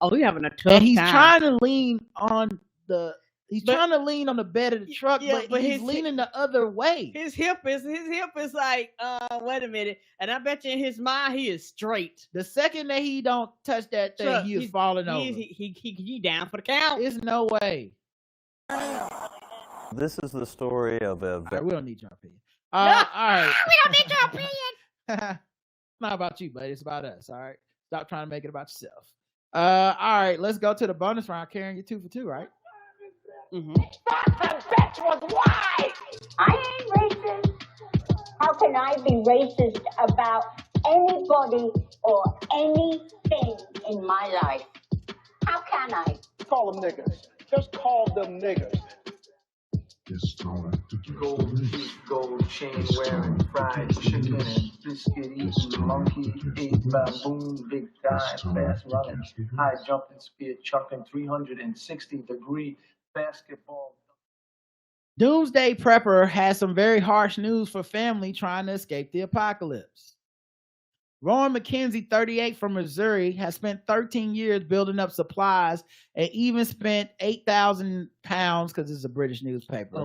Oh, he's having a tough and he's time. trying to lean on the. Trying to lean on the bed of the truck, but he's leaning the other way. His hip is like, wait a minute. And I bet you in his mind he is straight. The second that he don't touch that thing, he is falling over. He down for the count. There's no way. This is the story of a. All right, we don't need your opinion. All right. We don't need your opinion. It's not about you, buddy. It's about us. All right. Stop trying to make it about yourself. All right. Let's go to the bonus round. Karen, you're 2 for 2, right? Mm-hmm. That bitch was white. I ain't racist. How can I be racist about anybody or anything in my life? How can I? Call them niggers. Just call them niggers. Gold teeth, gold chain wearing, fried chicken and biscuit eating, monkey ate baboon, big time, fast running, high jumping, spear chucking, 360-degree basketball. Doomsday Prepper has some very harsh news for family trying to escape the apocalypse. Rowan McKenzie, 38, from Missouri, has spent 13 years building up supplies and even spent 8,000 pounds, because it's a British newspaper,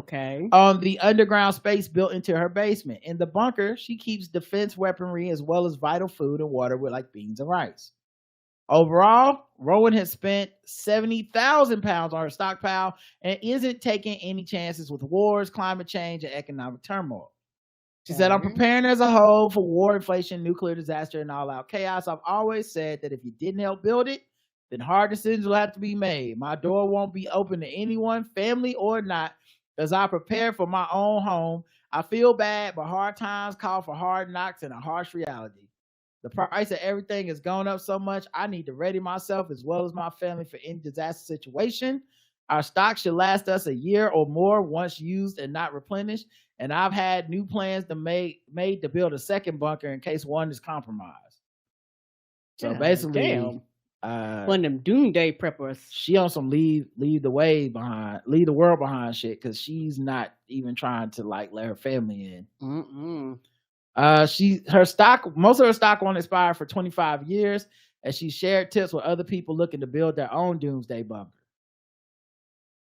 on the underground space built into her basement. In the bunker, she keeps defense weaponry as well as vital food and water with like beans and rice. Overall, Rowan has spent 70,000 pounds on her stockpile and isn't taking any chances with wars, climate change, and economic turmoil. She said, I'm preparing as a whole for war, inflation, nuclear disaster, and all-out chaos. I've always said that if you didn't help build it, then hard decisions will have to be made. My door won't be open to anyone, family or not, as I prepare for my own home. I feel bad, but hard times call for hard knocks and a harsh reality. The price of everything has gone up so much, I need to ready myself as well as my family for any disaster situation. Our stock should last us a year or more once used and not replenished. And I've had new plans made to build a second bunker in case one is compromised. So basically, one of them doomsday preppers. She on some leave the world behind shit, because she's not even trying to like let her family in. Most of her stock won't expire for 25 years, and she shared tips with other people looking to build their own doomsday bunker.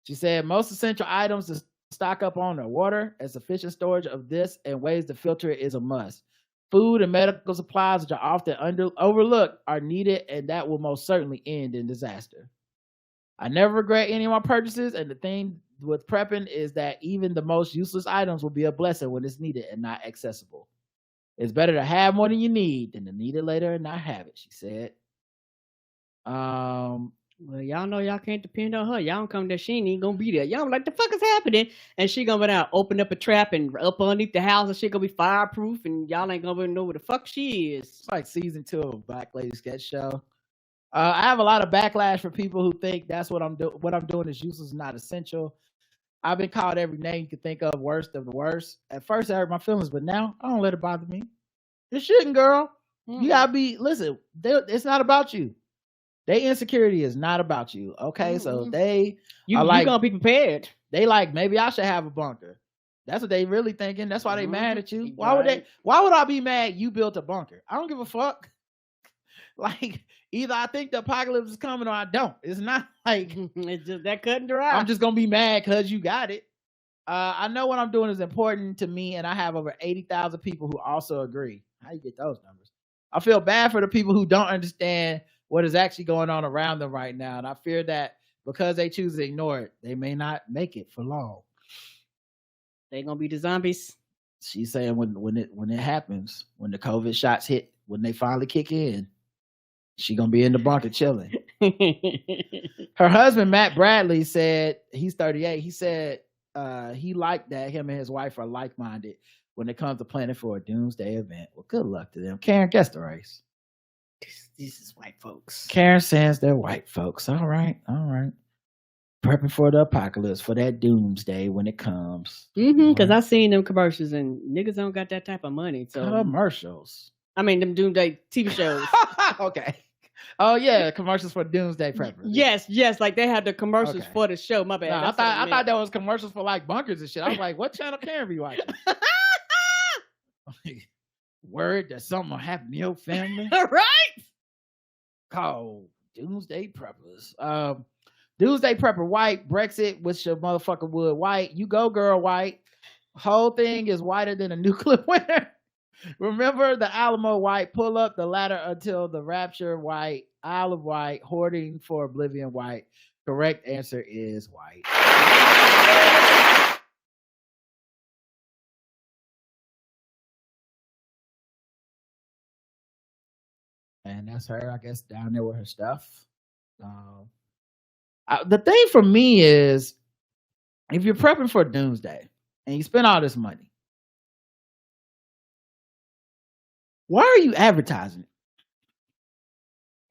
She said most essential items to stock up on are water, and sufficient storage of this and ways to filter it is a must. Food and medical supplies, which are often overlooked, are needed, and that will most certainly end in disaster. I never regret any of my purchases, and the thing with prepping is that even the most useless items will be a blessing when it's needed and not accessible. It's better to have more than you need than to need it later and not have it, she said. Well, y'all know y'all can't depend on her. Y'all don't come there, she ain't even gonna be there. Y'all like, the fuck is happening? And she gonna be down, open up a trap and up underneath the house, and she gonna be fireproof, and y'all ain't gonna know where the fuck she is. It's like season 2 of Black Lady Sketch Show. I have a lot of backlash for people who think that's what I'm doing. What I'm doing is useless, not essential. I've been called every name you can think of, worst of the worst. At first, I hurt my feelings, but now I don't let it bother me. It shouldn't, girl. You gotta listen. It's not about you. Their insecurity is not about you. Okay, so you gonna be prepared. They like, maybe I should have a bunker. That's what they really thinking. That's why they mad at you. Why would I be mad you built a bunker? I don't give a fuck. Like, either I think the apocalypse is coming or I don't. It's not like it's just that cut and dry. I'm just gonna be mad because you got it. I know what I'm doing is important to me, and I have over 80,000 people who also agree. How you get those numbers? I feel bad for the people who don't understand what is actually going on around them right now, and I fear that because they choose to ignore it, they may not make it for long. They gonna be the zombies. She's saying when it happens, when the COVID shots hit when they finally kick in, she gonna be in the bunker chilling. Her husband, Matt Bradley, said, he's 38. He said he liked that him and his wife are like-minded when it comes to planning for a doomsday event. Well, good luck to them. Karen, guess the race. This is white folks. Karen says they're white folks. All right. Prepping for the apocalypse, for that doomsday when it comes. Because I seen them commercials and niggas don't got that type of money. So commercials. I mean, them doomsday TV shows. Okay. Oh yeah, commercials for doomsday preppers. Yes. Like they had the commercials for the show. My bad. No, I thought that was commercials for like bunkers and shit. I was like, what channel Karen be watching? Word that something will happen to your family. Right? Called Doomsday Preppers. Doomsday Prepper White, Brexit, which your motherfucker would white. You go, girl, white. Whole thing is whiter than a nuclear winter. Remember the Alamo white, pull up the ladder until the rapture white, Isle of White, hoarding for oblivion white. Correct answer is white. And that's her, I guess, down there with her stuff. The thing for me is, if you're prepping for doomsday and you spend all this money, why are you advertising it?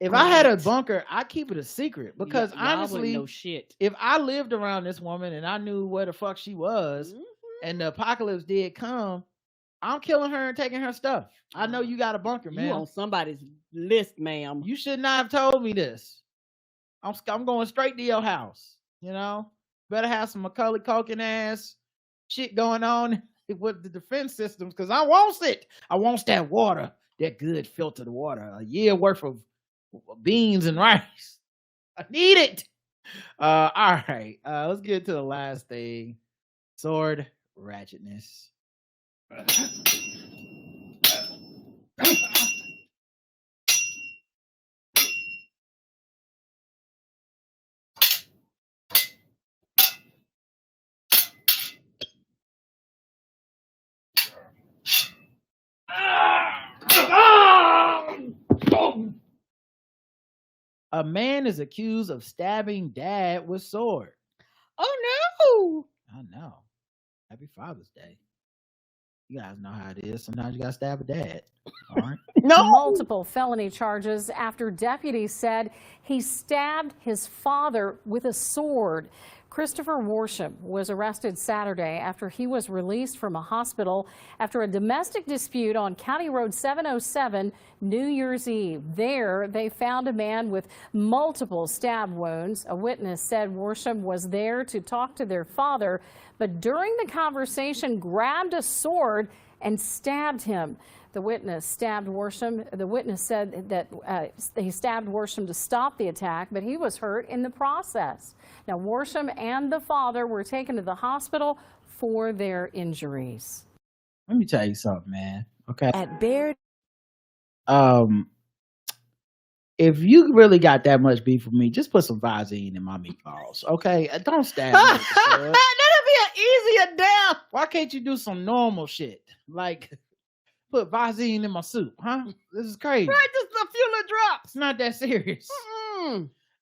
If I had a bunker, I'd keep it a secret because honestly, no shit. If I lived around this woman and I knew where the fuck she was and the apocalypse did come, I'm killing her and taking her stuff. I know you got a bunker, man. You on somebody's list, ma'am. You should not have told me this. I'm going straight to your house. You know, better have some Macaulay Culkin ass shit going on with the defense systems because I want it. I want that water, that good filtered water, a year worth of beans and rice. I need it. All right, let's get to the last thing: sword ratchetness. A man is accused of stabbing dad with sword. Oh no! I know. Happy Father's Day. You guys know how it is. Sometimes you gotta stab a dad. All right. No. Multiple felony charges after deputies said he stabbed his father with a sword. Christopher Worsham was arrested Saturday after he was released from a hospital after a domestic dispute on County Road 707 New Year's Eve. There, they found a man with multiple stab wounds. A witness said Worsham was there to talk to their father, but during the conversation grabbed a sword and stabbed him. The witness stabbed Worsham. The witness said that he stabbed Worsham to stop the attack, but he was hurt in the process. Now, Worsham and the father were taken to the hospital for their injuries. Let me tell you something, man. Okay. At Baird. If you really got that much beef with me, just put some Visine in my meatballs. Okay. Don't stab me. That'll be an easier death. Why can't you do some normal shit? Like put Visine in my soup, huh? This is crazy. Right, just a few little drops. It's not that serious.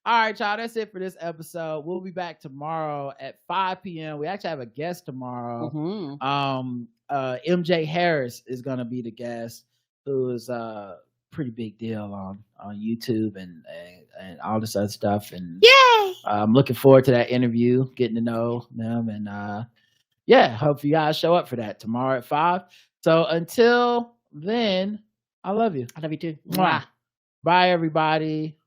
All right, y'all. That's it for this episode. We'll be back tomorrow at 5 p.m. We actually have a guest tomorrow. MJ Harris is gonna be the guest, who is a pretty big deal on YouTube and all this other stuff. And yay! I'm looking forward to that interview, getting to know them, and hope you guys show up for that tomorrow at 5. So until then, I love you. I love you too. Mwah. Bye, everybody.